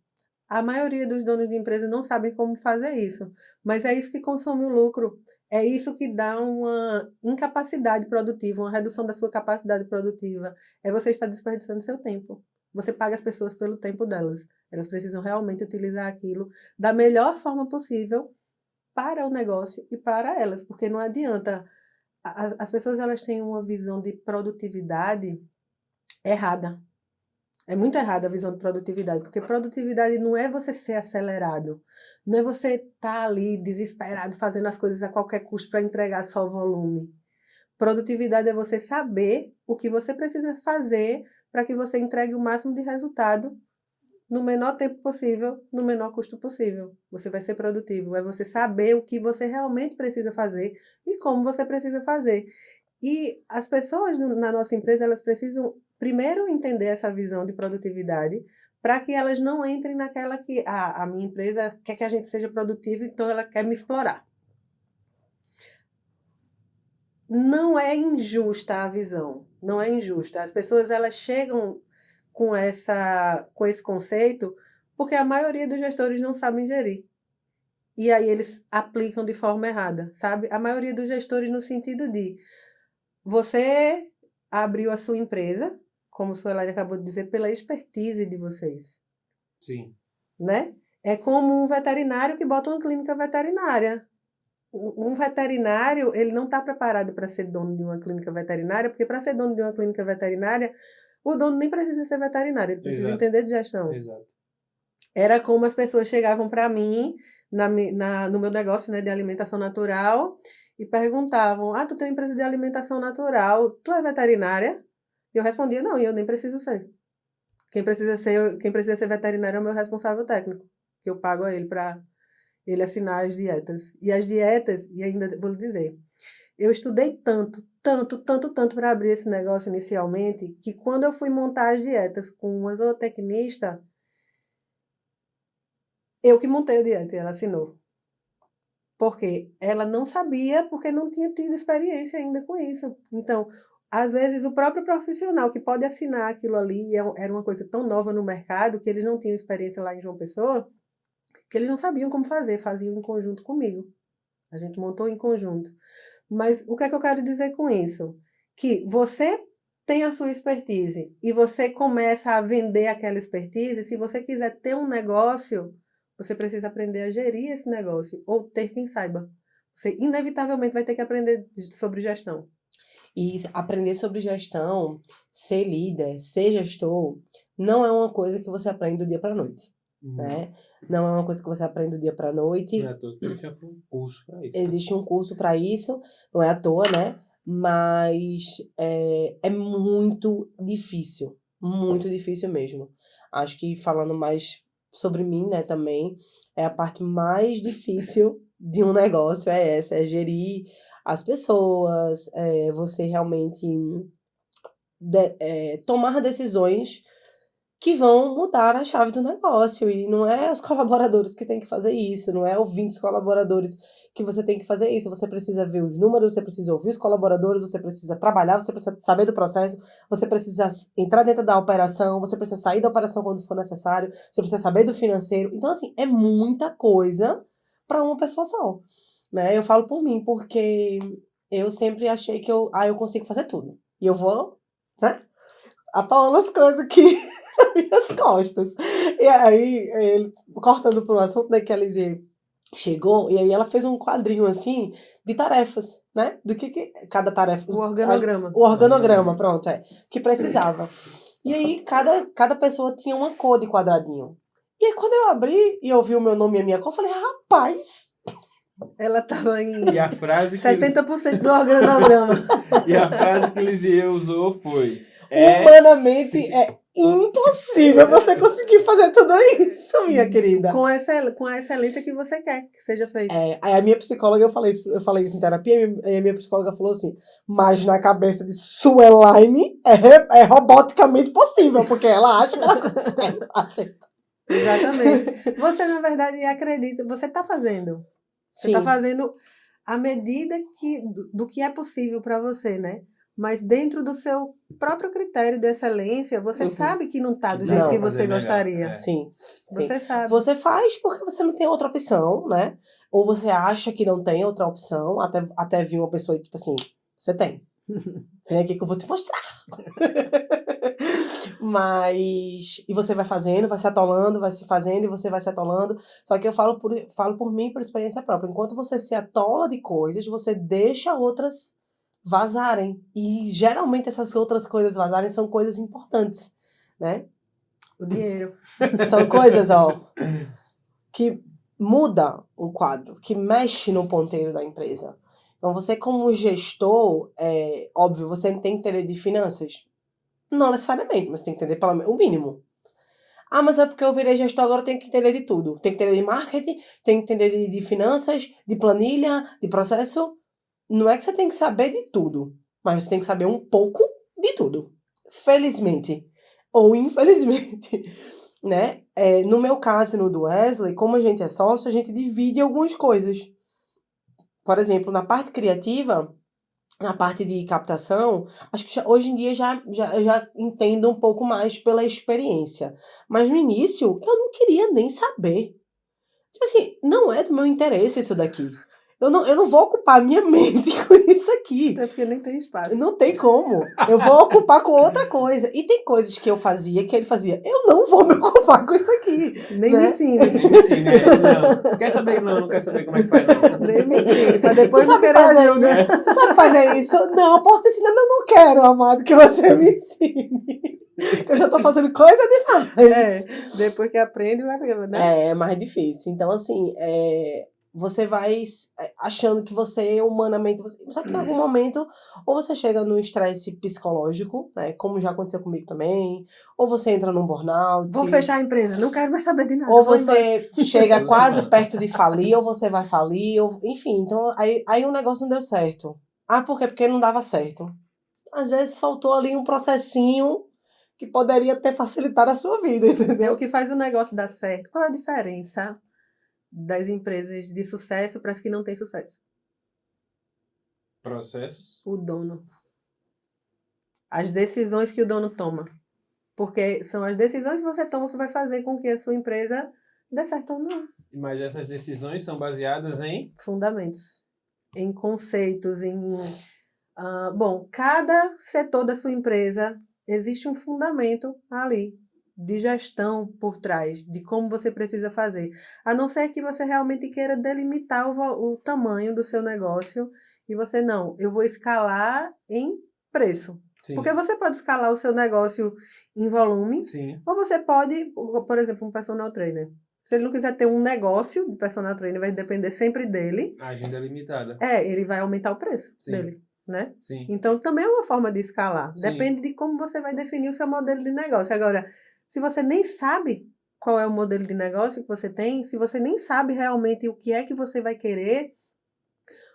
A maioria dos donos de empresa não sabem como fazer isso, mas é isso que consome o lucro. É isso que dá uma incapacidade produtiva, uma redução da sua capacidade produtiva. É você estar desperdiçando seu tempo. Você paga as pessoas pelo tempo delas. Elas precisam realmente utilizar aquilo da melhor forma possível para o negócio e para elas, porque não adianta. As pessoas elas têm uma visão de produtividade errada. É muito errada a visão de produtividade, porque produtividade não é você ser acelerado, não é você estar ali desesperado fazendo as coisas a qualquer custo para entregar só o volume. Produtividade é você saber o que você precisa fazer para que você entregue o máximo de resultado no menor tempo possível, no menor custo possível. Você vai ser produtivo, é você saber o que você realmente precisa fazer e como você precisa fazer. E as pessoas na nossa empresa, elas precisam primeiro entender essa visão de produtividade para que elas não entrem naquela que a minha empresa quer que a gente seja produtivo, então ela quer me explorar. Não é injusta a visão, não é injusta. As pessoas elas chegam com esse conceito porque a maioria dos gestores não sabem gerir. E aí eles aplicam de forma errada, sabe? A maioria dos gestores no sentido de você abriu a sua empresa, como a Suelaine acabou de dizer, pela expertise de vocês, Sim. né? É como um veterinário que bota uma clínica veterinária. Um veterinário, ele não está preparado para ser dono de uma clínica veterinária, porque para ser dono de uma clínica veterinária, o dono nem precisa ser veterinário, ele precisa Exato. entender de gestão. Exato. Era como as pessoas chegavam para mim, no meu negócio, né, de alimentação natural, e perguntavam, tu tem uma empresa de alimentação natural, tu é veterinária? E eu respondia, não, e eu nem preciso ser. Quem precisa ser veterinário é o meu responsável técnico, que eu pago a ele para ele assinar as dietas. E as dietas, e ainda vou lhe dizer, eu estudei tanto, tanto, tanto, tanto para abrir esse negócio inicialmente, que quando eu fui montar as dietas com uma zootecnista, eu que montei a dieta e ela assinou. Porque ela não sabia, porque não tinha tido experiência ainda com isso. Então, às vezes, o próprio profissional que pode assinar aquilo ali, era uma coisa tão nova no mercado, que eles não tinham experiência lá em João Pessoa, que eles não sabiam como fazer, faziam em conjunto comigo. A gente montou em conjunto. Mas o que é que eu quero dizer com isso? Que você tem a sua expertise e você começa a vender aquela expertise, se você quiser ter um negócio, você precisa aprender a gerir esse negócio, ou ter quem saiba. Você inevitavelmente vai ter que aprender sobre gestão. E aprender sobre gestão, ser líder, ser gestor, não é uma coisa que você aprende do dia para a noite, né? Não é uma coisa que você aprende do dia para a noite. Não é à toa que existe um curso para isso. Existe um curso para isso, não é à toa, né? Mas é muito difícil mesmo. Acho que falando mais sobre mim, né, também, é a parte mais difícil de um negócio, é essa, é gerir as pessoas, você realmente tomar decisões que vão mudar a chave do negócio, e não é os colaboradores que têm que fazer isso, não é ouvindo os colaboradores que você tem que fazer isso, você precisa ver os números, você precisa ouvir os colaboradores, você precisa trabalhar, você precisa saber do processo, você precisa entrar dentro da operação, você precisa sair da operação quando for necessário, você precisa saber do financeiro, então assim, é muita coisa para uma pessoa só, né? Eu falo por mim, porque eu sempre achei que eu consigo fazer tudo, e eu vou, né, atolando as coisas aqui minhas costas. E aí, cortando para o assunto, né, que a Lizzie chegou e aí ela fez um quadrinho assim de tarefas, né? Do que cada tarefa. O organograma. O organograma, pronto, que precisava. E aí cada pessoa tinha uma cor de quadradinho. E aí quando eu abri e eu vi o meu nome e a minha cor, eu falei, rapaz, Ela tava em E a frase que, 70% do organograma. e a frase que Lisieux usou foi: humanamente é impossível você conseguir fazer tudo isso, minha querida. Com a excelência que você quer que seja feito. Aí a minha psicóloga, eu falei isso em terapia, e a minha psicóloga falou assim, mas na cabeça de Suelaine é roboticamente possível, porque ela acha que ela consegue fazer. Exatamente. Você, na verdade, acredita, você está fazendo. Você está fazendo à medida do que é possível para você, né? Mas dentro do seu próprio critério de excelência, você sabe que não está do jeito que você gostaria. Sim. Você sabe. Você faz porque você não tem outra opção, né? Ou você acha que não tem outra opção, até vir uma pessoa e tipo assim, você tem. Vem aqui que eu vou te mostrar. Mas... E você vai fazendo, vai se atolando, vai se fazendo e você vai se atolando. Só que eu falo por mim, por experiência própria. Enquanto você se atola de coisas, você deixa outras vazarem. E geralmente essas outras coisas vazarem são coisas importantes, né? O dinheiro. São coisas, que muda o quadro, que mexe no ponteiro da empresa. Então, você como gestor, óbvio, você tem que entender de finanças? Não necessariamente, mas tem que entender pelo menos o mínimo. Ah, mas é porque eu virei gestor, agora eu tenho que entender de tudo. Tem que entender de marketing, tem que entender de finanças, de planilha, de processo. Não é que você tem que saber de tudo, mas você tem que saber um pouco de tudo. Felizmente. Ou infelizmente. Né? No meu caso e no do Wesley, como a gente é sócio, a gente divide algumas coisas. Por exemplo, na parte criativa, na parte de captação, acho que hoje em dia eu já entendo um pouco mais pela experiência. Mas no início, eu não queria nem saber. Tipo assim, não é do meu interesse isso daqui. Eu não vou ocupar minha mente com isso aqui. Até porque nem tem espaço. Não tem como. Eu vou ocupar com outra coisa. E tem coisas que eu fazia que ele fazia. Eu não vou me ocupar com isso aqui. Nem me ensine. Nem me ensine, não. Quer saber? Não quer saber como é que faz, não. Nem me ensine. Pra depois Tu não sabe querer fazer ajuda. Tu sabe fazer isso? Não, eu posso te ensinar. Não quero, amado, que você me ensine. Eu já tô fazendo coisa demais. Depois que aprende, vai pegar, né? É mais difícil. Então, assim, você vai achando que você humanamente... Só que em algum momento, ou você chega num estresse psicológico, né? Como já aconteceu comigo também. Ou você entra num burnout. Vou fechar a empresa, não quero mais saber de nada. Ou você chega quase perto de falir, ou você vai falir. Enfim, então aí o negócio não deu certo. Ah, por quê? Porque não dava certo. Às vezes faltou ali um processinho que poderia ter facilitado a sua vida, entendeu? É o que faz o negócio dar certo. Qual é a diferença das empresas de sucesso para as que não têm sucesso? Processos. O dono. As decisões que o dono toma. Porque são as decisões que você toma que vai fazer com que a sua empresa dê certo ou não. Mas essas decisões são baseadas em... Fundamentos. Em conceitos, bom, cada setor da sua empresa existe um fundamento ali de gestão por trás, de como você precisa fazer. A não ser que você realmente queira delimitar o tamanho do seu negócio e você não, eu vou escalar em preço. Sim. Porque você pode escalar o seu negócio em volume, Sim. ou você pode, por exemplo, um personal trainer. Se ele não quiser ter um negócio de personal trainer, vai depender sempre dele. A agenda é limitada. Ele vai aumentar o preço dele, né? Sim. Então, também é uma forma de escalar. Sim. Depende de como você vai definir o seu modelo de negócio. Agora, se você nem sabe qual é o modelo de negócio que você tem, se você nem sabe realmente o que é que você vai querer,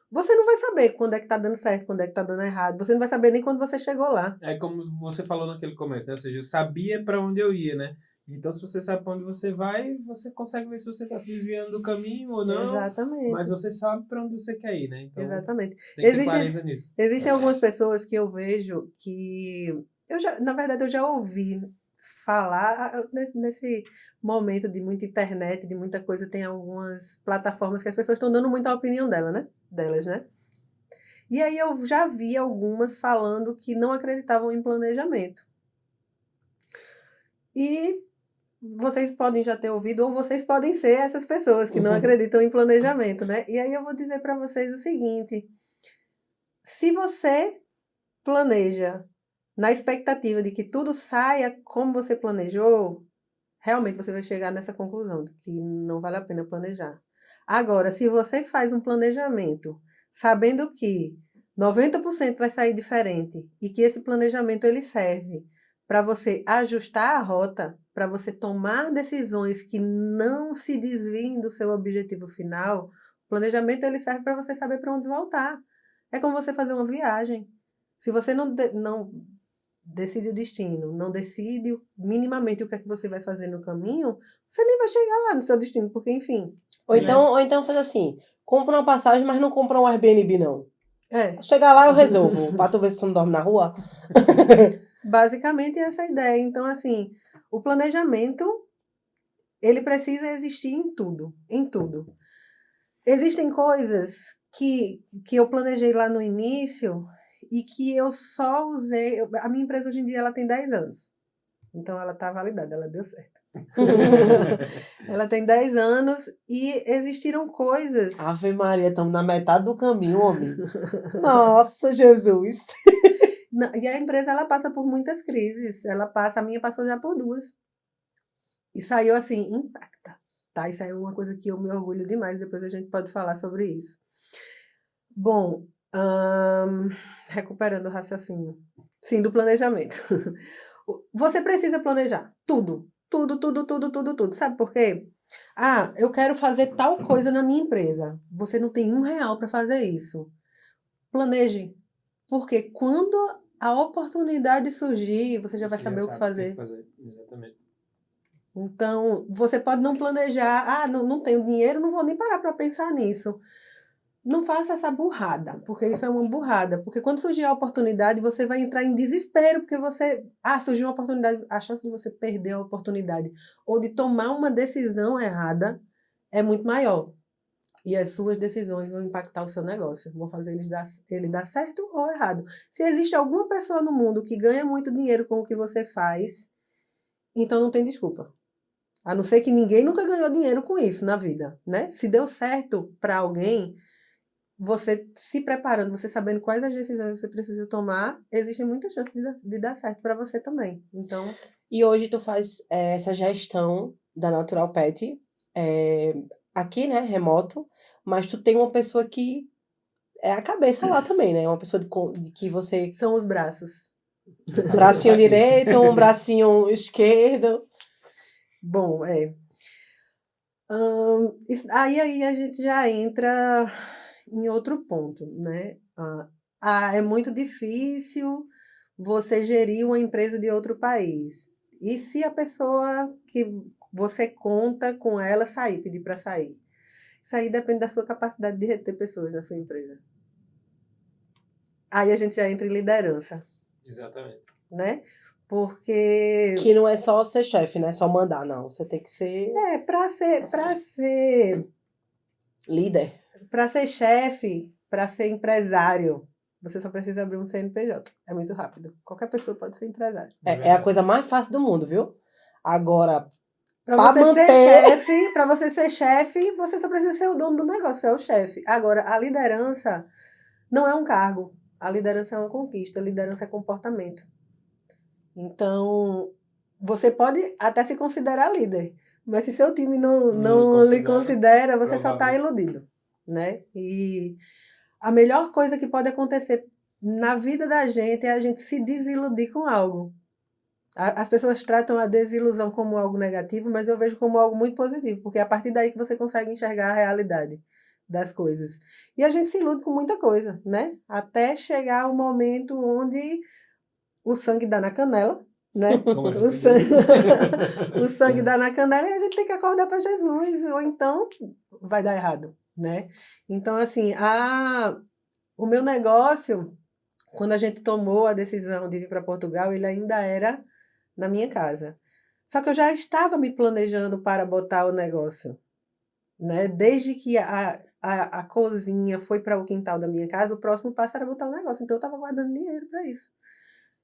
você não vai saber quando é que tá dando certo, quando é que tá dando errado. Você não vai saber nem quando você chegou lá. É como você falou naquele começo, né? Ou seja, eu sabia para onde eu ia, né? Então, se você sabe para onde você vai, você consegue ver se você está se desviando do caminho ou não. Exatamente. Mas você sabe para onde você quer ir, né? Então, exatamente. Tem que ter clareza nisso. Existem algumas pessoas que eu vejo que... na verdade, eu já ouvi falar nesse momento de muita internet, de muita coisa, tem algumas plataformas que as pessoas estão dando muita opinião delas, né? E aí eu já vi algumas falando que não acreditavam em planejamento. E vocês podem já ter ouvido, ou vocês podem ser essas pessoas que não acreditam em planejamento, né? E aí eu vou dizer para vocês o seguinte: se você planeja na expectativa de que tudo saia como você planejou, realmente você vai chegar nessa conclusão de que não vale a pena planejar. Agora, se você faz um planejamento sabendo que 90% vai sair diferente e que esse planejamento ele serve para você ajustar a rota, para você tomar decisões que não se desviem do seu objetivo final, o planejamento ele serve para você saber para onde voltar. É como você fazer uma viagem. Se você não decide o destino, não decide minimamente o que é que você vai fazer no caminho, você nem vai chegar lá no seu destino, porque, enfim, Ou então faz assim, compra uma passagem, mas não compra um Airbnb, não. é, Chegar lá eu resolvo, pra tu ver se tu não dorme na rua. basicamente essa é a ideia. Então, assim, o planejamento, ele precisa existir em tudo, em tudo. Existem coisas que eu planejei lá no início e que eu só usei. A minha empresa hoje em dia ela tem 10 anos. Então ela está validada, ela deu certo. Ela tem 10 anos e existiram coisas. Ave Maria, estamos na metade do caminho, homem. Nossa, Jesus. E a empresa ela passa por muitas crises. A minha passou já por 2. E saiu assim, intacta. Tá? Isso aí é uma coisa que eu me orgulho demais, depois a gente pode falar sobre isso. Bom, recuperando o raciocínio. Sim, do planejamento. Você precisa planejar tudo. Tudo, tudo, tudo, tudo, tudo. Sabe por quê? Ah, eu quero fazer tal coisa na minha empresa. Você não tem R$1 para fazer isso. Planeje. Porque quando a oportunidade surgir, você já vai saber o que fazer. Exatamente. Então, você pode não planejar. Ah, não tenho dinheiro, não vou nem parar para pensar nisso. Não faça essa burrada, porque isso é uma burrada. Porque quando surgir a oportunidade, você vai entrar em desespero, porque surgiu uma oportunidade, a chance de você perder a oportunidade ou de tomar uma decisão errada é muito maior. E as suas decisões vão impactar o seu negócio, vão fazer ele dar certo ou errado. Se existe alguma pessoa no mundo que ganha muito dinheiro com o que você faz, então não tem desculpa. A não ser que ninguém nunca ganhou dinheiro com isso na vida, né? Se deu certo para alguém, você se preparando, você sabendo quais as decisões você precisa tomar, existe muita chance de dar certo para você também. Então, E hoje tu faz essa gestão da Natural Pet aqui, né, remoto, mas tu tem uma pessoa que é a cabeça lá também, né? Uma pessoa de que você... são os braços. Bracinho direito, um bracinho esquerdo. Bom, aí a gente já entra em outro ponto, né? É muito difícil você gerir uma empresa de outro país. E se a pessoa que você conta com ela sair, pedir para sair? Isso aí depende da sua capacidade de reter pessoas na sua empresa. Aí a gente já entra em liderança, Exatamente. né? Porque Que não é só ser chefe, né? Só mandar, não. Você tem que ser para ser líder. para ser chefe, para ser empresário, você só precisa abrir um CNPJ. É muito rápido. Qualquer pessoa pode ser empresário. É a coisa mais fácil do mundo, viu? Agora, Para pra você ser manter... chefe, você só precisa ser o dono do negócio, é o chefe. Agora, a liderança não é um cargo. A liderança é uma conquista, a liderança é comportamento. Então, você pode até se considerar líder, mas se seu time não lhe considera, você só está iludido, né? E a melhor coisa que pode acontecer na vida da gente é a gente se desiludir com algo. As pessoas tratam a desilusão como algo negativo, mas eu vejo como algo muito positivo, porque é a partir daí que você consegue enxergar a realidade das coisas. E a gente se ilude com muita coisa, né? Até chegar o momento onde o sangue dá na canela, né? O sangue dá na canela e a gente tem que acordar para Jesus, ou então vai dar errado, né? Então, assim, o meu negócio, quando a gente tomou a decisão de vir para Portugal, ele ainda era na minha casa. Só que eu já estava me planejando para botar o negócio, né? Desde que a cozinha foi para o quintal da minha casa, o próximo passo era botar o negócio. Então, eu estava guardando dinheiro para isso.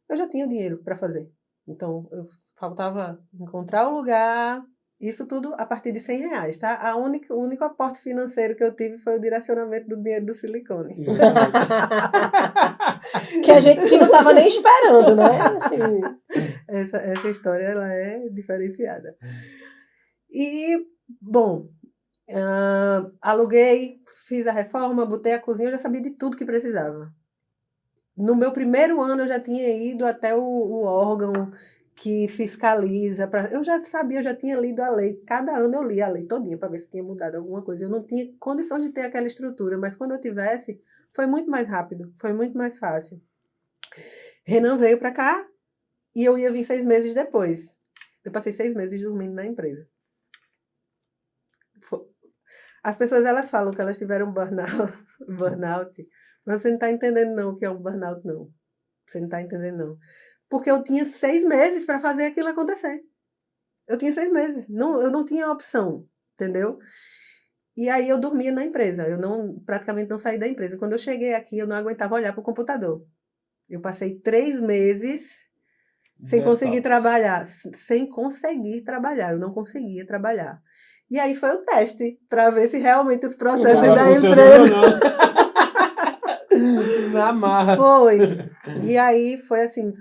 Eu já tinha o dinheiro para fazer. Então, faltava encontrar o lugar, isso tudo a partir de R$ 100, tá? O único aporte financeiro que eu tive foi o direcionamento do dinheiro do silicone. Que não tava nem esperando, né? Assim. Essa história, ela é diferenciada. E, bom, aluguei, fiz a reforma, botei a cozinha, eu já sabia de tudo que precisava. No meu primeiro ano, eu já tinha ido até o órgão que fiscaliza. Eu já sabia, eu já tinha lido a lei. Cada ano eu lia a lei todinha para ver se tinha mudado alguma coisa. Eu não tinha condições de ter aquela estrutura, mas quando eu tivesse, foi muito mais rápido, foi muito mais fácil. Renan veio para cá e eu ia vir 6 meses depois. Eu passei 6 meses dormindo na empresa. As pessoas, elas falam que elas tiveram burnout, mas você não está entendendo não o que é um burnout, não. Você não está entendendo, não. Porque eu tinha 6 meses para fazer aquilo acontecer. Eu tinha 6 meses. Eu não tinha opção, entendeu? E aí eu dormia na empresa. Eu praticamente não saí da empresa. Quando eu cheguei aqui, eu não aguentava olhar para o computador. Eu passei 3 meses sem conseguir trabalhar. Sem conseguir trabalhar. Eu não conseguia trabalhar. E aí foi o teste para ver se realmente os processos da empresa... Na marra. Foi. E aí foi assim,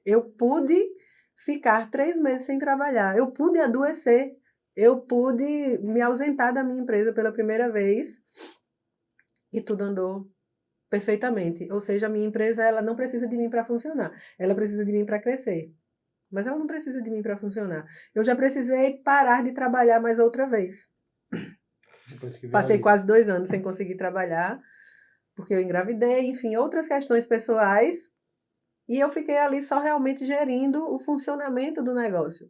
eu pude ficar 3 meses sem trabalhar, eu pude adoecer, eu pude me ausentar da minha empresa pela primeira vez e tudo andou perfeitamente. Ou seja, a minha empresa, ela não precisa de mim para funcionar, ela precisa de mim para crescer. Mas ela não precisa de mim para funcionar. Eu já precisei parar de trabalhar mais outra vez. Passei quase 2 anos sem conseguir trabalhar, porque eu engravidei, enfim, outras questões pessoais, e eu fiquei ali só realmente gerindo o funcionamento do negócio.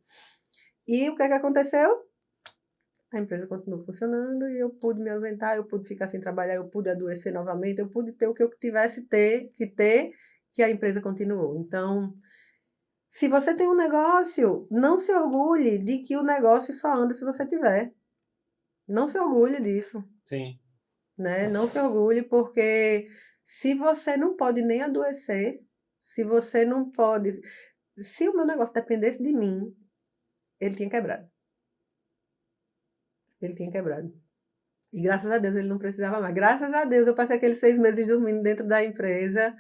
E o que é que aconteceu? A empresa continuou funcionando e eu pude me ausentar, eu pude ficar sem trabalhar, eu pude adoecer novamente, eu pude ter o que eu tivesse que ter, que a empresa continuou. Então, se você tem um negócio, não se orgulhe de que o negócio só anda se você tiver. Não se orgulhe disso. Sim. Né? Não se orgulhe, porque se você não pode nem adoecer, se você não pode... Se o meu negócio dependesse de mim, ele tinha quebrado. Ele tinha quebrado. E graças a Deus ele não precisava mais. Graças a Deus eu passei aqueles 6 meses dormindo dentro da empresa.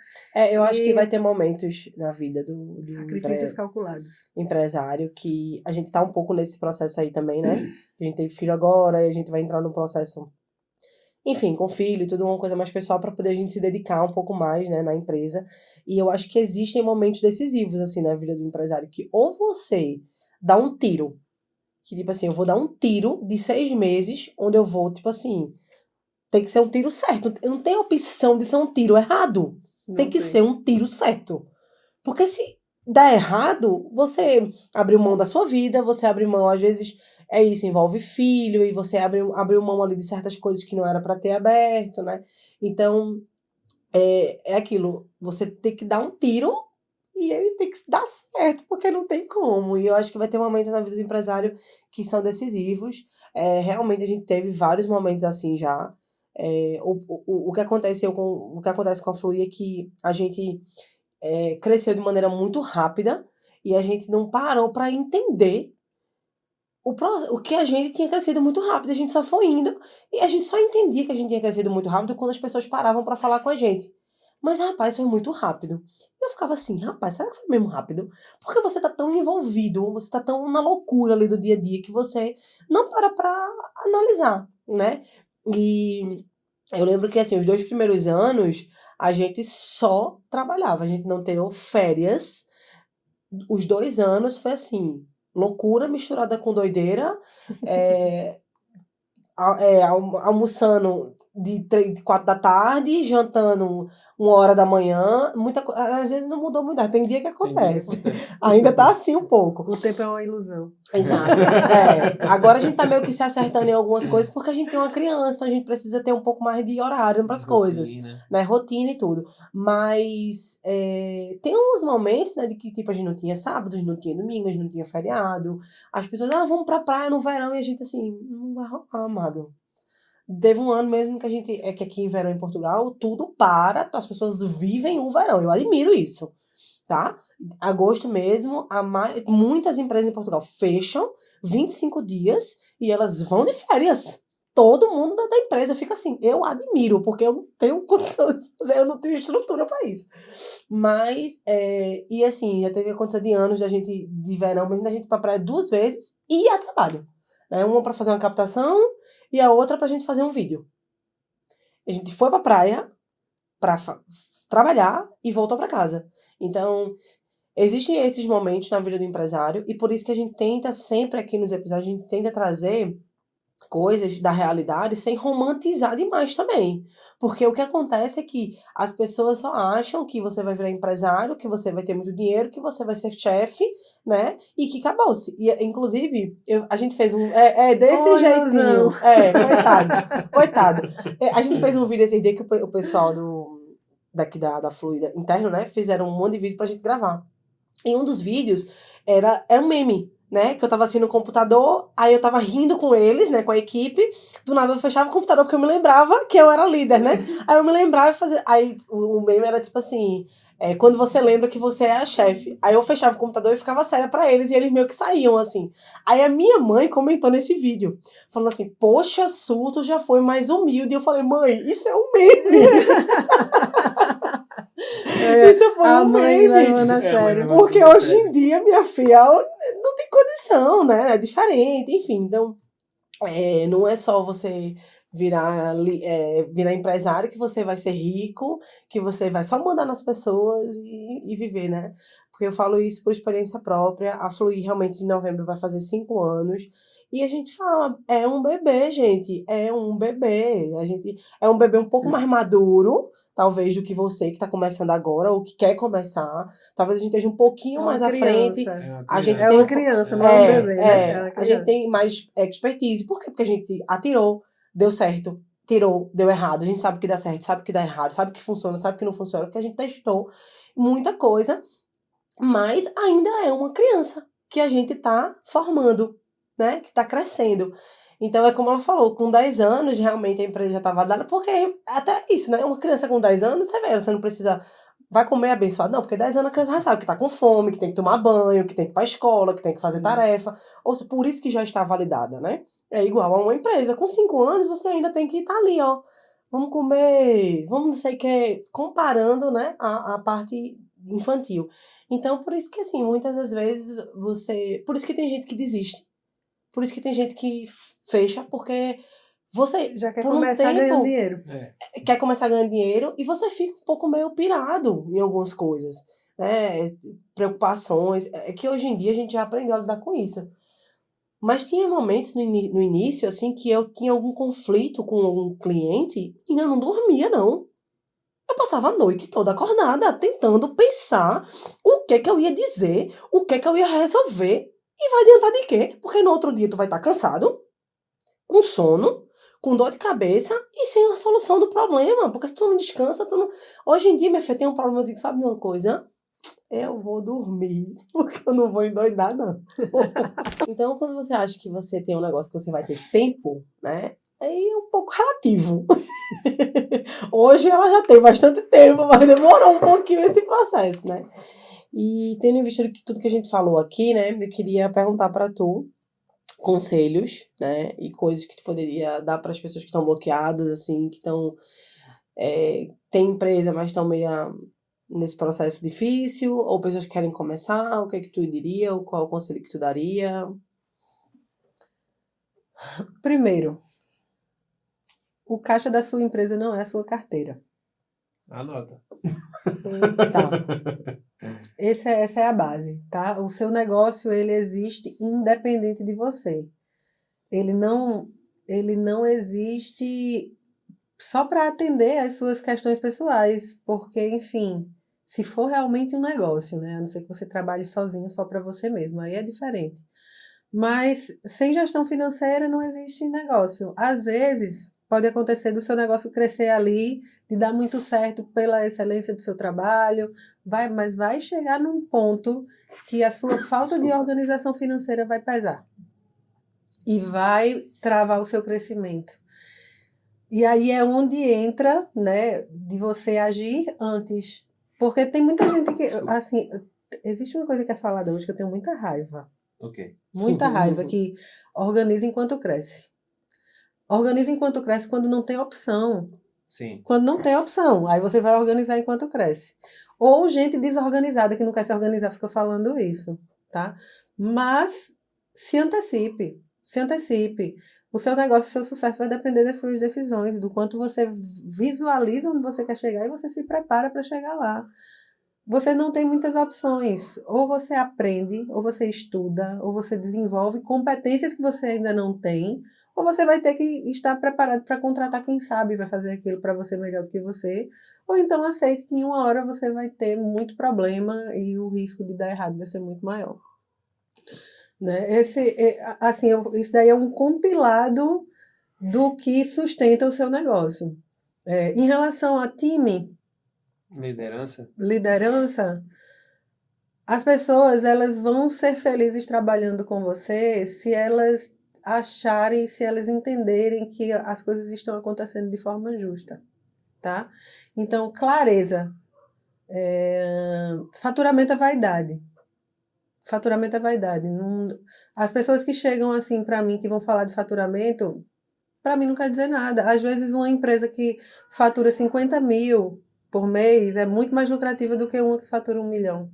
Eu acho que vai ter momentos na vida do sacrifícios calculados. Empresário que a gente tá um pouco nesse processo aí também, né? A gente tem filho agora e a gente vai entrar no processo, enfim, com filho e tudo, uma coisa mais pessoal para poder a gente se dedicar um pouco mais, né, na empresa. E eu acho que existem momentos decisivos, assim, na vida do empresário, que ou você dá um tiro, que tipo assim, eu vou dar um tiro de 6 meses, onde eu vou, tipo assim, tem que ser um tiro certo. Eu não tenho opção de ser um tiro errado. Tem que ser um tiro certo. Porque se dá errado, você abriu mão da sua vida, você abre mão, às vezes, isso envolve filho, e você abriu mão ali de certas coisas que não era para ter aberto, né? Então, é aquilo, você tem que dar um tiro e ele tem que dar certo, porque não tem como. E eu acho que vai ter momentos na vida do empresário que são decisivos. Realmente a gente teve vários momentos assim já. O que acontece com a Flui é que a gente cresceu de maneira muito rápida e a gente não parou para entender o que a gente tinha crescido muito rápido. A gente só foi indo e a gente só entendia que a gente tinha crescido muito rápido quando as pessoas paravam para falar com a gente. Mas, rapaz, foi muito rápido. Eu ficava assim, rapaz, será que foi mesmo rápido? Porque você tá tão envolvido, você tá tão na loucura ali do dia a dia que você não para pra analisar, né? E eu lembro que, assim, os 2 primeiros anos, a gente só trabalhava, a gente não teve férias. Os 2 anos foi assim, loucura misturada com doideira, almoçando de 4 da tarde, jantando 1 hora da manhã, às vezes não mudou muito, tem dia que acontece. Ainda tá assim um pouco. O tempo é uma ilusão. Exato. Agora a gente tá meio que se acertando em algumas coisas porque a gente tem uma criança, então a gente precisa ter um pouco mais de horário para as coisas, né? Rotina e tudo. Mas tem uns momentos, né, de que tipo a gente não tinha sábados, não tinha domingos, não tinha feriado. As pessoas, vamos pra praia no verão, e a gente assim, não vai rolar, amado. Teve um ano mesmo que a gente, que aqui em verão em Portugal, tudo para, as pessoas vivem o verão. Eu admiro isso. tá? Agosto mesmo, muitas empresas em Portugal fecham 25 dias e elas vão de férias. Todo mundo da empresa. Eu fico assim, eu admiro, porque eu não tenho condição de fazer, eu não tenho estrutura para isso. Mas, e assim, já teve a condição de anos de verão, mesmo da gente ir pra praia 2 vezes e a trabalho. Né? Uma para fazer uma captação e a outra pra gente fazer um vídeo. A gente foi pra praia pra trabalhar e voltou pra casa. Então, existem esses momentos na vida do empresário e por isso que a gente tenta sempre aqui nos episódios, a gente tenta trazer coisas da realidade sem romantizar demais também. Porque o que acontece é que as pessoas só acham que você vai virar empresário, que você vai ter muito dinheiro, que você vai ser chefe, né? E que acabou-se. E, inclusive, a gente fez um... desse jeitinho. Coitado. A gente fez um vídeo esses dias que o pessoal daqui da Fluida interno, né? Fizeram um monte de vídeo pra gente gravar. E um dos vídeos era um meme, né? Que eu tava assim no computador, aí eu tava rindo com eles, né? Com a equipe. Do nada eu fechava o computador porque eu me lembrava que eu era líder, né? Aí eu me lembrava e fazia. Aí o meme era tipo assim: quando você lembra que você é a chefe. Aí eu fechava o computador e ficava séria pra eles e eles meio que saíam assim. Aí a minha mãe comentou nesse vídeo, falando assim: poxa, Su, tu já foi mais humilde. E eu falei: mãe, isso é um meme. Isso foi a um mãe meme. levando a sério. Porque hoje em dia, minha filha, não tem condição, né? É diferente, enfim. Então, não é só você virar empresário que você vai ser rico, que você vai só mandar nas pessoas e viver, né? Porque eu falo isso por experiência própria. A Fluir realmente em novembro vai fazer 5 anos. E a gente fala, é um bebê, gente. É um bebê. É um bebê um pouco mais maduro, talvez, do que você que está começando agora, ou que quer começar. Talvez a gente esteja um pouquinho mais à frente. A gente É uma criança, não é um bebê, né? A gente tem mais expertise. Por quê? Porque a gente atirou, deu certo, tirou, deu errado. A gente sabe que dá certo, sabe que dá errado, sabe que funciona, sabe que não funciona, porque a gente testou muita coisa, mas ainda é uma criança que a gente tá formando, né? Que tá crescendo. Então, é como ela falou, com 10 anos, realmente a empresa já tá validada, porque até isso, né? Uma criança com 10 anos, você não precisa... Vai comer abençoado? Não, porque 10 anos a criança já sabe que tá com fome, que tem que tomar banho, que tem que ir pra escola, que tem que fazer tarefa. Ou seja, por isso que já está validada, né? É igual a uma empresa. Com 5 anos, você ainda tem que estar ali, ó. Vamos comer, vamos não sei o que, comparando, né, a parte infantil. Então, por isso que, assim, muitas das vezes por isso que tem gente que desiste. Por isso que tem gente que fecha, porque você, Já quer por um começar ganhando tempo, dinheiro. quer começar ganhando dinheiro e você fica um pouco meio pirado em algumas coisas, né? Preocupações. É que hoje em dia a gente já aprendeu a lidar com isso. Mas tinha momentos no início, assim, que eu tinha algum conflito com algum cliente e eu não dormia, não. Eu passava a noite toda acordada, tentando pensar o que eu ia dizer, o que eu ia resolver. E vai adiantar de quê? Porque no outro dia tu vai estar cansado, com sono, com dor de cabeça e sem a solução do problema. Porque se tu não descansa, tu não... Hoje em dia, minha filha, tem um problema, eu digo, sabe de uma coisa? Eu vou dormir, porque eu não vou endoidar, não. Então, quando você acha que você tem um negócio que você vai ter tempo, né? Aí é um pouco relativo. Hoje ela já tem bastante tempo, mas demorou um pouquinho esse processo, né? E tendo em vista tudo que a gente falou aqui, né? Eu queria perguntar para tu conselhos, né? E coisas que tu poderia dar para as pessoas que estão bloqueadas, assim, que estão... tem empresa, mas estão meio nesse processo difícil, ou pessoas que querem começar, o que é que tu diria, ou qual é o conselho que tu daria? Primeiro, o caixa da sua empresa não é a sua carteira. Anota. Tá. Essa é a base, tá? O seu negócio, ele existe independente de você. Ele não existe só para atender às suas questões pessoais, porque, enfim, se for realmente um negócio, né? A não ser que você trabalhe sozinho só para você mesmo, aí é diferente. Mas sem gestão financeira não existe negócio. Às vezes pode acontecer do seu negócio crescer ali, de dar muito certo pela excelência do seu trabalho, mas vai chegar num ponto que a sua falta de organização financeira vai pesar e vai travar o seu crescimento. E aí é onde entra, né, de você agir antes Porque tem muita gente que, Desculpa. assim, existe uma coisa que é falada hoje que eu tenho muita raiva. Ok. Muita raiva, que organiza enquanto cresce. Organiza enquanto cresce quando não tem opção. Sim. Quando não tem opção, aí você vai organizar enquanto cresce. Ou gente desorganizada que não quer se organizar fica falando isso, tá? Mas se antecipe, se antecipe. O seu negócio, o seu sucesso vai depender das suas decisões, do quanto você visualiza onde você quer chegar e você se prepara para chegar lá. Você não tem muitas opções. Ou você aprende, ou você estuda, ou você desenvolve competências que você ainda não tem, ou você vai ter que estar preparado para contratar quem sabe vai fazer aquilo para você melhor do que você, ou então aceite que em uma hora você vai ter muito problema e o risco de dar errado vai ser muito maior. Né? Assim, isso daí é um compilado do que sustenta o seu negócio. Em relação a time, Liderança? liderança, as pessoas elas vão ser felizes trabalhando com você se elas acharem, se elas entenderem que as coisas estão acontecendo de forma justa, tá? Então, clareza. Faturamento é vaidade. Faturamento é vaidade. As pessoas que chegam assim para mim, que vão falar de faturamento, para mim não quer dizer nada. Às vezes uma empresa que fatura 50 mil por mês é muito mais lucrativa do que uma que fatura 1 milhão.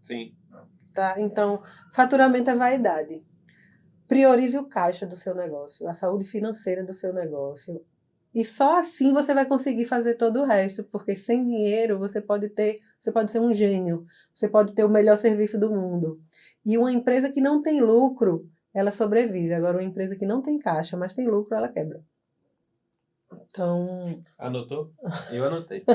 Sim. Tá? Então, faturamento é vaidade. Priorize o caixa do seu negócio, a saúde financeira do seu negócio. E só assim você vai conseguir fazer todo o resto, porque sem dinheiro você pode ser um gênio, você pode ter o melhor serviço do mundo. E uma empresa que não tem lucro, ela sobrevive. Agora, uma empresa que não tem caixa, mas tem lucro, ela quebra. Então, Anotou? Eu anotei.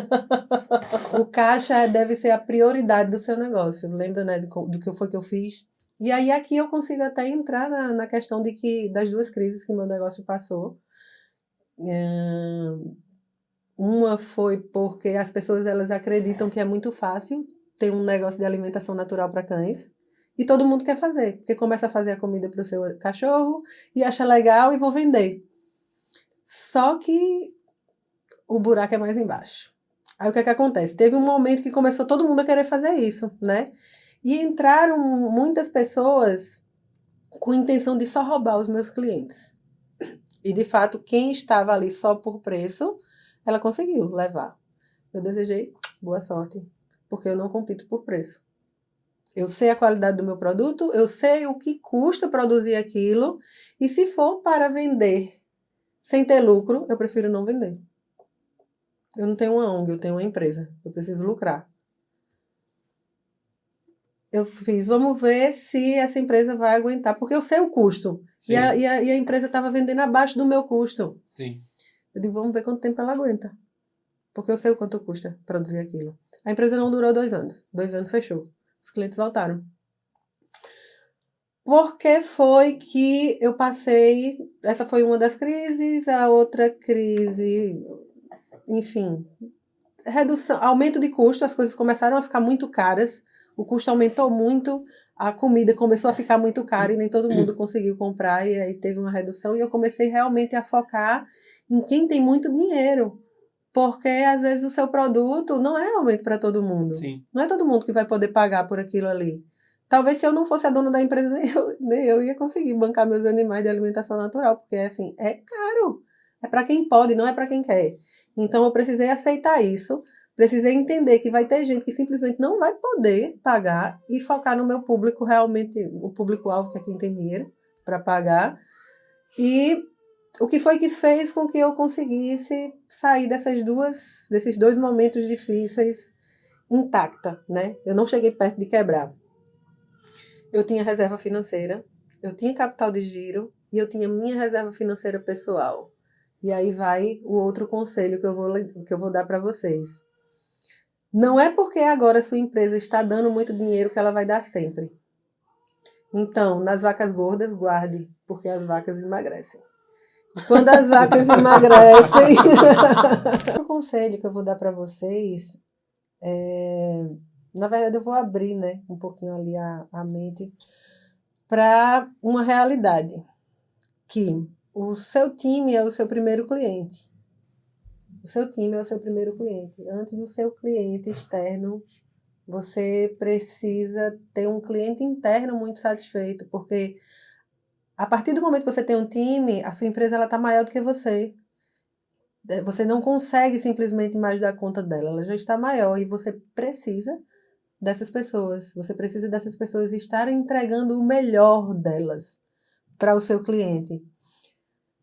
o caixa deve ser a prioridade do seu negócio. Lembra, né, do que foi que eu fiz? E aí aqui eu consigo até entrar na questão das duas crises que meu negócio passou. Uma foi porque as pessoas elas acreditam que é muito fácil ter um negócio de alimentação natural para cães. E todo mundo quer fazer, porque começa a fazer a comida para o seu cachorro e acha legal e vou vender. Só que o buraco é mais embaixo. Aí o que é que acontece? Teve um momento que começou todo mundo a querer fazer isso, né? E entraram muitas pessoas com a intenção de só roubar os meus clientes. E, de fato, quem estava ali só por preço, ela conseguiu levar. Eu desejei boa sorte, porque eu não compito por preço. Eu sei a qualidade do meu produto, eu sei o que custa produzir aquilo, e se for para vender sem ter lucro, eu prefiro não vender. Eu não tenho uma ONG, eu tenho uma empresa. Eu preciso lucrar. Eu fiz, vamos ver se essa empresa vai aguentar, porque eu sei o custo. Sim. E a empresa estava vendendo abaixo do meu custo. Sim. Eu digo, vamos ver quanto tempo ela aguenta. Porque eu sei o quanto custa produzir aquilo. A empresa não durou 2 anos. 2 anos fechou. Os clientes voltaram. Porque foi que eu passei... Essa foi uma das crises. A outra crise... Enfim... Redução, aumento de custo. As coisas começaram a ficar muito caras. O custo aumentou muito. A comida começou a ficar muito cara e nem todo mundo conseguiu comprar. E aí teve uma redução. E eu comecei realmente a focar em quem tem muito dinheiro. Porque, às vezes, o seu produto não é realmente para todo mundo. Sim. Não é todo mundo que vai poder pagar por aquilo ali. Talvez, se eu não fosse a dona da empresa, nem eu ia conseguir bancar meus animais de alimentação natural. Porque, assim, é caro. É para quem pode, não é para quem quer. Então, eu precisei aceitar isso. Precisei entender que vai ter gente que simplesmente não vai poder pagar e focar no meu público, realmente, o público-alvo, que é quem tem dinheiro para pagar. E o que foi que fez com que eu conseguisse sair desses 2 momentos difíceis intacta, né? Eu não cheguei perto de quebrar. Eu tinha reserva financeira, eu tinha capital de giro e eu tinha minha reserva financeira pessoal. E aí vai o outro conselho que eu vou dar para vocês. Não é porque agora sua empresa está dando muito dinheiro que ela vai dar sempre. Então, nas vacas gordas, guarde, porque as vacas emagrecem. Quando as vacas emagrecem... O conselho que eu vou dar para vocês na verdade, eu vou abrir, né, um pouquinho ali a mente para uma realidade, que o seu time é o seu primeiro cliente. O seu time é o seu primeiro cliente. Antes do seu cliente externo, você precisa ter um cliente interno muito satisfeito, porque a partir do momento que você tem um time, a sua empresa está maior do que você. Você não consegue simplesmente mais dar conta dela, ela já está maior e você precisa dessas pessoas. Você precisa dessas pessoas estarem entregando o melhor delas para o seu cliente.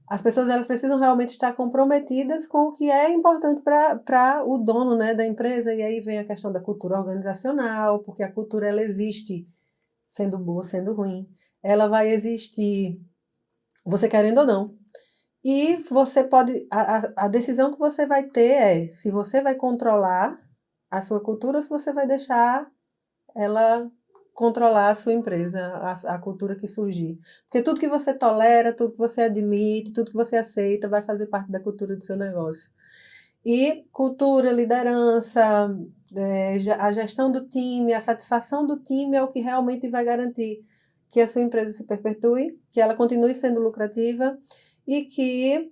As pessoas elas precisam realmente estar comprometidas com o que é importante para o dono, né, da empresa. E aí vem a questão da cultura organizacional, porque a cultura ela existe sendo boa, sendo ruim. Ela vai existir, você querendo ou não. E você pode. A decisão que você vai ter é se você vai controlar a sua cultura ou se você vai deixar ela controlar a sua empresa, a cultura que surgir. Porque tudo que você tolera, tudo que você admite, tudo que você aceita vai fazer parte da cultura do seu negócio. E cultura, liderança, a gestão do time, a satisfação do time é o que realmente vai garantir que a sua empresa se perpetue, que ela continue sendo lucrativa e que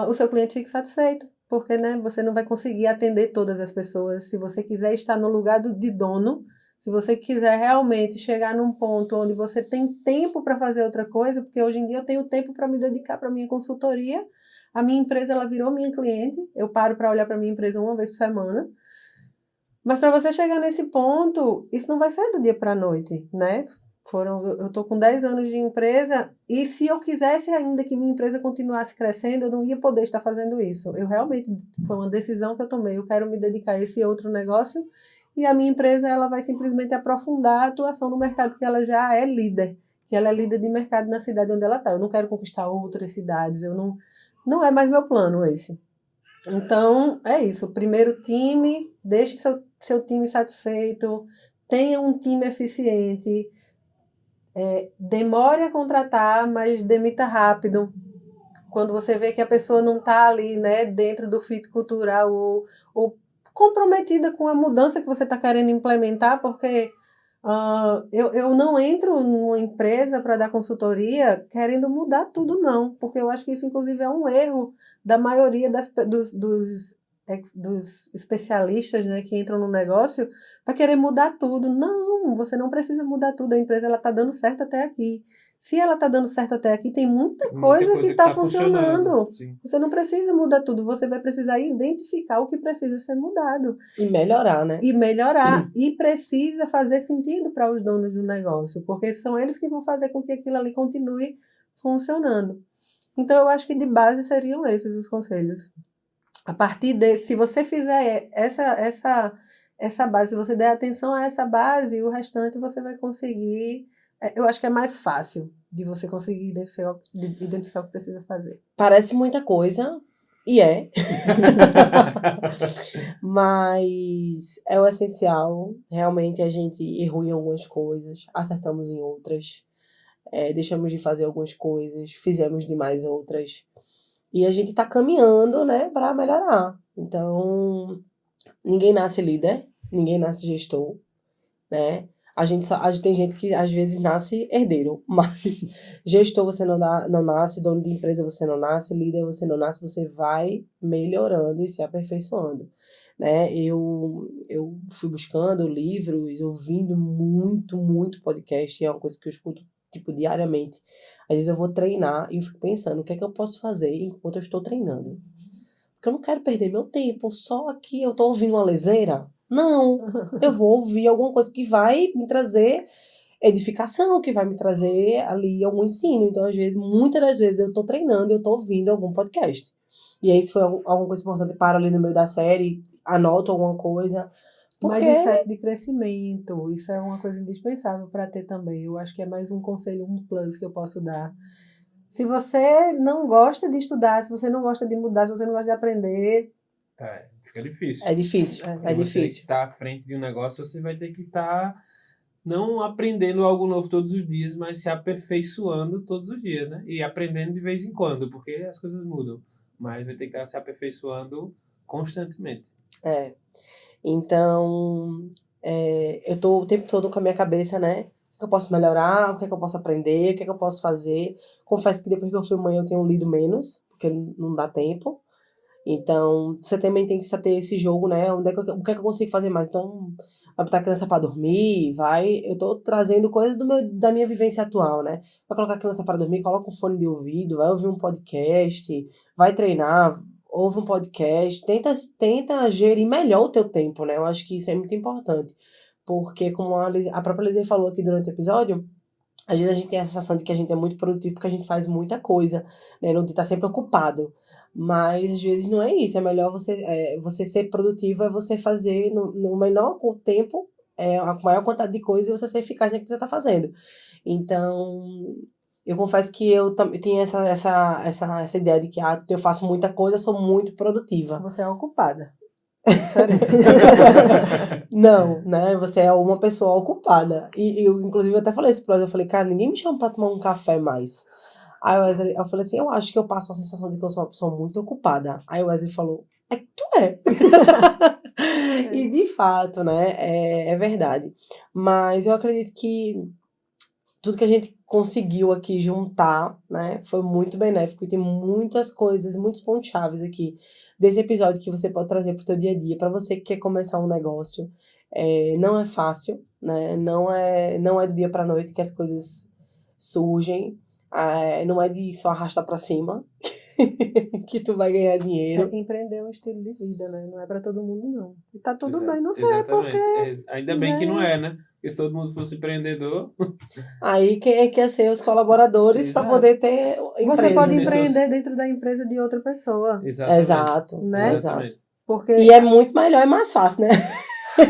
o seu cliente fique satisfeito. Porque, né, você não vai conseguir atender todas as pessoas. Se você quiser estar no lugar de dono, se você quiser realmente chegar num ponto onde você tem tempo para fazer outra coisa, porque hoje em dia eu tenho tempo para me dedicar para a minha consultoria, a minha empresa ela virou minha cliente, eu paro para olhar para a minha empresa uma vez por semana, mas para você chegar nesse ponto, isso não vai sair do dia para a noite, né? Eu estou com 10 anos de empresa e se eu quisesse ainda que minha empresa continuasse crescendo, eu não ia poder estar fazendo isso. Eu realmente, foi uma decisão que eu tomei, eu quero me dedicar a esse outro negócio e a minha empresa ela vai simplesmente aprofundar a atuação no mercado que ela já é líder, que ela é líder de mercado na cidade onde ela está. Eu não quero conquistar outras cidades, não é mais meu plano esse. Então, é isso. Primeiro time, deixe seu time satisfeito, tenha um time eficiente, demore a contratar, mas demita rápido. Quando você vê que a pessoa não está ali, né, dentro do fit cultural ou comprometida com a mudança que você está querendo implementar, porque eu não entro numa empresa para dar consultoria querendo mudar tudo, não, porque eu acho que isso, inclusive, é um erro da maioria dos especialistas, né, que entram no negócio para querer mudar tudo. Não, você não precisa mudar tudo, a empresa está dando certo até aqui. Se ela está dando certo até aqui, tem muita coisa que está funcionando. Você não precisa mudar tudo, você vai precisar identificar o que precisa ser mudado. E melhorar, né? E melhorar. E precisa fazer sentido para os donos do negócio, porque são eles que vão fazer com que aquilo ali continue funcionando. Então, eu acho que de base seriam esses os conselhos. A partir desse, se você fizer essa base, se você der atenção a essa base, o restante você vai conseguir. Eu acho que é mais fácil de você conseguir identificar o que precisa fazer. Parece muita coisa, e é. Mas é o essencial. Realmente a gente errou em algumas coisas, acertamos em outras, deixamos de fazer algumas coisas, fizemos demais outras. E a gente tá caminhando, né, para melhorar. Então, ninguém nasce líder, ninguém nasce gestor, né? A gente tem gente que às vezes nasce herdeiro, mas gestor você não nasce, dono de empresa você não nasce, líder você não nasce, você vai melhorando e se aperfeiçoando, né? Eu fui buscando livros, ouvindo muito podcast, é uma coisa que eu escuto tipo diariamente. Às vezes eu vou treinar e eu fico pensando o que é que eu posso fazer enquanto eu estou treinando. Porque eu não quero perder meu tempo só aqui, eu tô ouvindo uma leseira. Não, eu vou ouvir alguma coisa que vai me trazer edificação, que vai me trazer ali algum ensino. Então, muitas das vezes eu tô treinando, eu tô ouvindo algum podcast. E aí, se foi alguma coisa importante, paro ali no meio da série, anoto alguma coisa. Porque... Mindset de crescimento, isso é uma coisa indispensável para ter também. Eu acho que é mais um conselho, um plus que eu posso dar. Se você não gosta de estudar, se você não gosta de mudar, se você não gosta de aprender... Fica difícil. É difícil, é difícil. Você está à frente de um negócio, você vai ter que estar não aprendendo algo novo todos os dias, mas se aperfeiçoando todos os dias, né? E aprendendo de vez em quando, porque as coisas mudam. Mas vai ter que estar se aperfeiçoando constantemente. Então, eu tô o tempo todo com a minha cabeça, né? O que eu posso melhorar, o que é que eu posso aprender, o que é que eu posso fazer. Confesso que depois que eu fui mãe eu tenho lido menos, porque não dá tempo. Então, você também tem que ter esse jogo, né? O que é que eu consigo fazer mais? Então, vai botar a criança para dormir, eu tô trazendo coisas da minha vivência atual, né? Vai colocar a criança para dormir, coloca um fone de ouvido, vai ouvir um podcast, vai treinar, ouve um podcast, tenta gerir melhor o teu tempo, né? Eu acho que isso é muito importante, porque como a própria Lizzie falou aqui durante o episódio, às vezes a gente tem a sensação de que a gente é muito produtivo porque a gente faz muita coisa, né? Não tá sempre ocupado. Mas às vezes não é isso. É melhor você ser produtivo, é você fazer no menor tempo, a maior quantidade de coisas e você ser eficaz naquilo que você está fazendo. Então, eu confesso que eu também tinha essa ideia de que eu faço muita coisa, eu sou muito produtiva. Você é ocupada. Diferente. Não, né? Você é uma pessoa ocupada. E eu, inclusive, eu até falei isso pra ela. Eu falei, cara, ninguém me chama pra tomar um café mais. Aí o Wesley, eu falei assim, eu acho que eu passo a sensação de que eu sou uma pessoa muito ocupada. Aí o Wesley falou, é que tu é. E de fato, né? É verdade. Mas eu acredito que tudo que a gente conseguiu aqui juntar, né, foi muito benéfico e tem muitas coisas, muitos pontos chaves aqui desse episódio que você pode trazer para o teu dia a dia, para você que quer começar um negócio. Não é fácil, né? Não é do dia para noite que as coisas surgem. Não é de só arrastar para cima que tu vai ganhar dinheiro. Empreender é um estilo de vida, né? Não é para todo mundo, não. E tá tudo Exato, bem, não sei porque... Ainda bem que não é, né? Porque se todo mundo fosse empreendedor... Aí quem é que quer ser os colaboradores para Exato. poder ter Você empresas, pode né? empreender dentro da empresa de outra pessoa, Exatamente. Exato, né? exato. Porque E é muito melhor e mais fácil, né?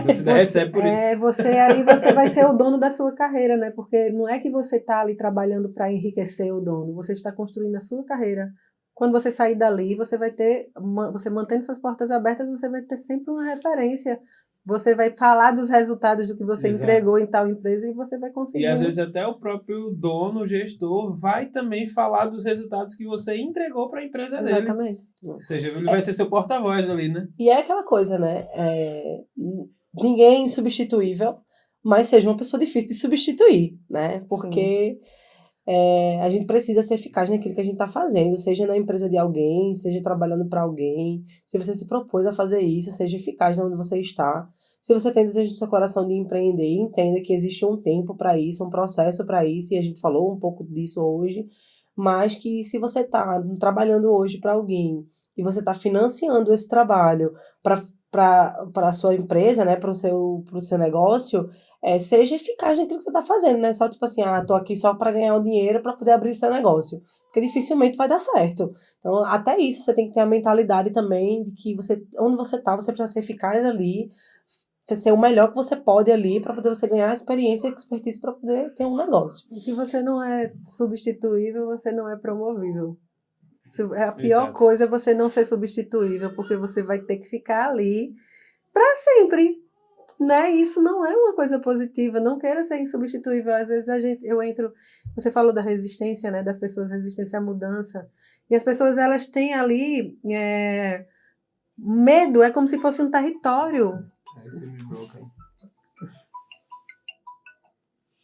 Você recebe por isso. você vai ser o dono da sua carreira, né? Porque não é que você está ali trabalhando para enriquecer o dono, você está construindo a sua carreira. Quando você sair dali, você vai ter, você mantendo suas portas abertas, você vai ter sempre uma referência. Você vai falar dos resultados do que você Exato. entregou em tal empresa e você vai conseguir. E às vezes até o próprio dono, o gestor, vai também falar dos resultados que você entregou para a empresa dele. Exatamente. Ou seja, ele vai ser seu porta-voz ali, né? E é aquela coisa, né? Ninguém é insubstituível, mas seja uma pessoa difícil de substituir, né? Porque a gente precisa ser eficaz naquilo que a gente está fazendo, seja na empresa de alguém, seja trabalhando para alguém. Se você se propôs a fazer isso, seja eficaz onde você está. Se você tem desejo no seu coração de empreender, entenda que existe um tempo para isso, um processo para isso, e a gente falou um pouco disso hoje, mas que se você está trabalhando hoje para alguém e você está financiando esse trabalho para a sua empresa, né, para o seu negócio, seja eficaz naquilo que você está fazendo, né? Só tipo assim, tô aqui só para ganhar o dinheiro para poder abrir seu negócio. Porque dificilmente vai dar certo. Então, até isso, você tem que ter a mentalidade também de que onde você tá, você precisa ser eficaz ali, você ser o melhor que você pode ali para poder você ganhar experiência e expertise para poder ter um negócio. E se você não é substituível, você não é promovível. A pior coisa é você não ser substituível, porque você vai ter que ficar ali para sempre, né? Isso não é uma coisa positiva. Não queira ser insubstituível. Às vezes você falou da resistência, né? Das pessoas, resistência à mudança. E as pessoas, elas têm ali medo, é como se fosse um território. Aí você me bloca aí.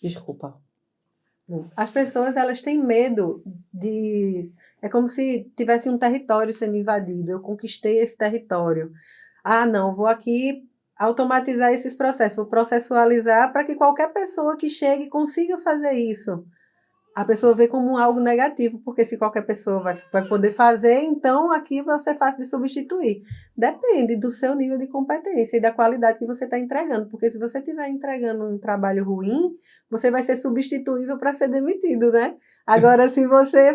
Desculpa. As pessoas, elas têm medo de... É como se tivesse um território sendo invadido. Eu conquistei esse território. Não, vou aqui automatizar esses processos, vou processualizar para que qualquer pessoa que chegue consiga fazer isso. A pessoa vê como algo negativo, porque se qualquer pessoa vai poder fazer, então aqui vai ser fácil de substituir. Depende do seu nível de competência e da qualidade que você está entregando, porque se você estiver entregando um trabalho ruim, você vai ser substituível para ser demitido, né? Agora, se você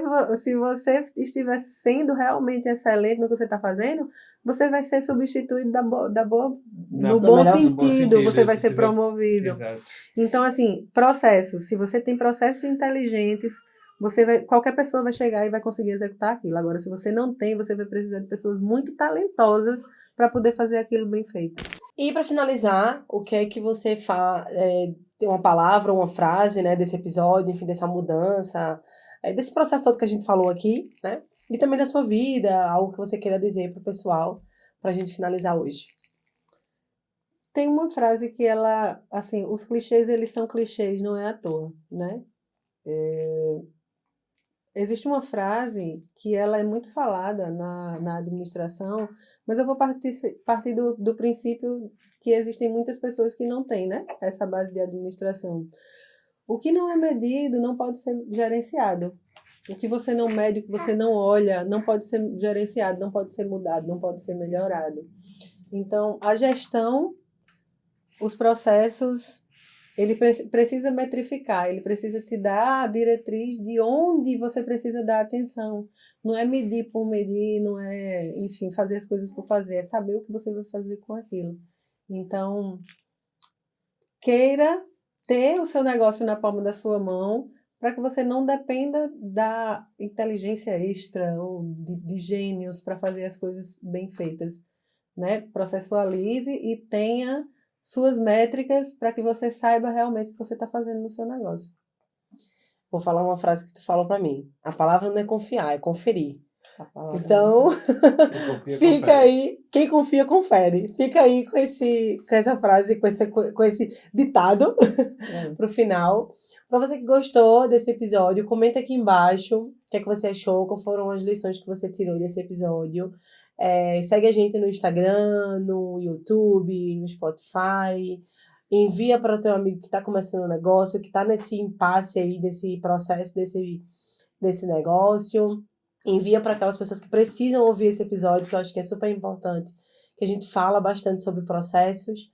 estiver sendo realmente excelente no que você está fazendo, você vai ser substituído no bom sentido, você vai ser promovido. Exato. Então, assim, processos. Se você tem processos inteligentes, qualquer pessoa vai chegar e vai conseguir executar aquilo. Agora, se você não tem, você vai precisar de pessoas muito talentosas para poder fazer aquilo bem feito. E para finalizar, o que é que você tem uma palavra, uma frase, né, desse episódio, enfim, dessa mudança, desse processo todo que a gente falou aqui, né? E também da sua vida, algo que você queira dizer pro pessoal, pra gente finalizar hoje. Tem uma frase que ela, assim, os clichês, eles são clichês, não é à toa, né? existe uma frase que ela é muito falada na administração, mas eu vou partir do princípio que existem muitas pessoas que não têm, né, essa base de administração. O que não é medido não pode ser gerenciado. O que você não mede, o que você não olha, não pode ser gerenciado, não pode ser mudado, não pode ser melhorado. Então, a gestão, os processos, ele precisa metrificar, ele precisa te dar a diretriz de onde você precisa dar atenção. Não é medir por medir, não é, enfim, fazer as coisas por fazer, é saber o que você vai fazer com aquilo. Então, queira ter o seu negócio na palma da sua mão, para que você não dependa da inteligência extra ou de gênios para fazer as coisas bem feitas, né? Processualize e tenha suas métricas para que você saiba realmente o que você está fazendo no seu negócio. Vou falar uma frase que tu falou para mim. A palavra não é confiar, é conferir. Então, fica aí, quem confia, confere. Fica aí com essa frase, com esse ditado pro final. Para você que gostou desse episódio, comenta aqui embaixo o que é que você achou, quais foram as lições que você tirou desse episódio. Segue a gente no Instagram, no YouTube, no Spotify. Envia para o teu amigo que está começando um negócio, que está nesse impasse aí, desse processo, desse negócio. Envia para aquelas pessoas que precisam ouvir esse episódio, que eu acho que é super importante, que a gente fala bastante sobre processos.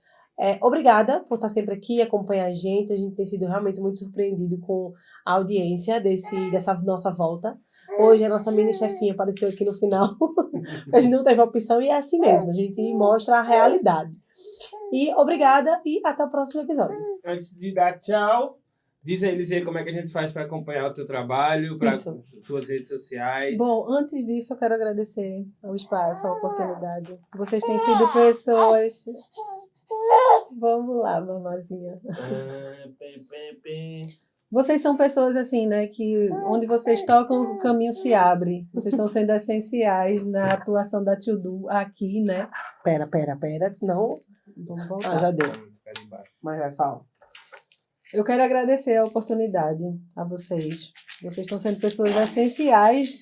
Obrigada por estar sempre aqui, acompanhar a gente tem sido realmente muito surpreendido com a audiência dessa nossa volta. Hoje a nossa mini chefinha apareceu aqui no final, a gente não teve opção e é assim mesmo, a gente mostra a realidade. E obrigada e até o próximo episódio. Antes de dar tchau, diz aí como é que a gente faz para acompanhar o teu trabalho, para tuas redes sociais. Bom, antes disso eu quero agradecer ao espaço, a oportunidade. Vocês têm sido pessoas... Vamos lá, mamazinha. Vocês são pessoas assim, né, que onde vocês tocam o caminho se abre. Vocês estão sendo essenciais na atuação da Tio Du aqui, né? Pera, senão... Vamos voltar. Já deu. Mas vai, fala. Eu quero agradecer a oportunidade a vocês. Vocês estão sendo pessoas essenciais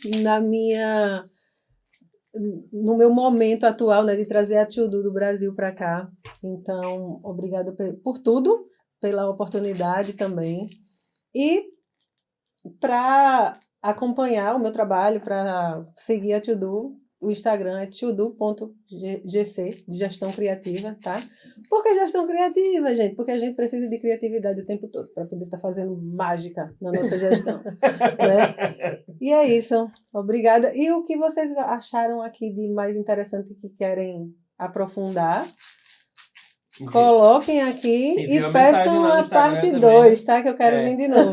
no meu momento atual, né, de trazer a Tio Du do Brasil para cá. Então, obrigada por tudo, pela oportunidade também. E para acompanhar o meu trabalho, para seguir a Tio Du, o Instagram é tiodu.gc, de gestão criativa, tá? Por que gestão criativa, gente? Porque a gente precisa de criatividade o tempo todo para poder estar fazendo mágica na nossa gestão, né? E é isso. Obrigada. E o que vocês acharam aqui de mais interessante que querem aprofundar? Coloquem aqui e peçam a parte 2, tá? Que eu quero vir de novo.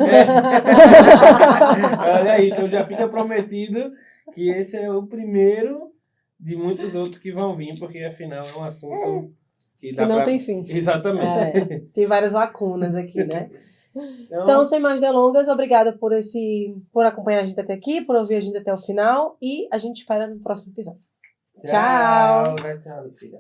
Olha aí, então já fica prometido que esse é o primeiro de muitos outros que vão vir, porque afinal é um assunto que não tem fim. Exatamente. Tem várias lacunas aqui, né? Então, sem mais delongas, obrigada por acompanhar a gente até aqui, por ouvir a gente até o final e a gente espera no próximo episódio. Tchau! Tchau, filha.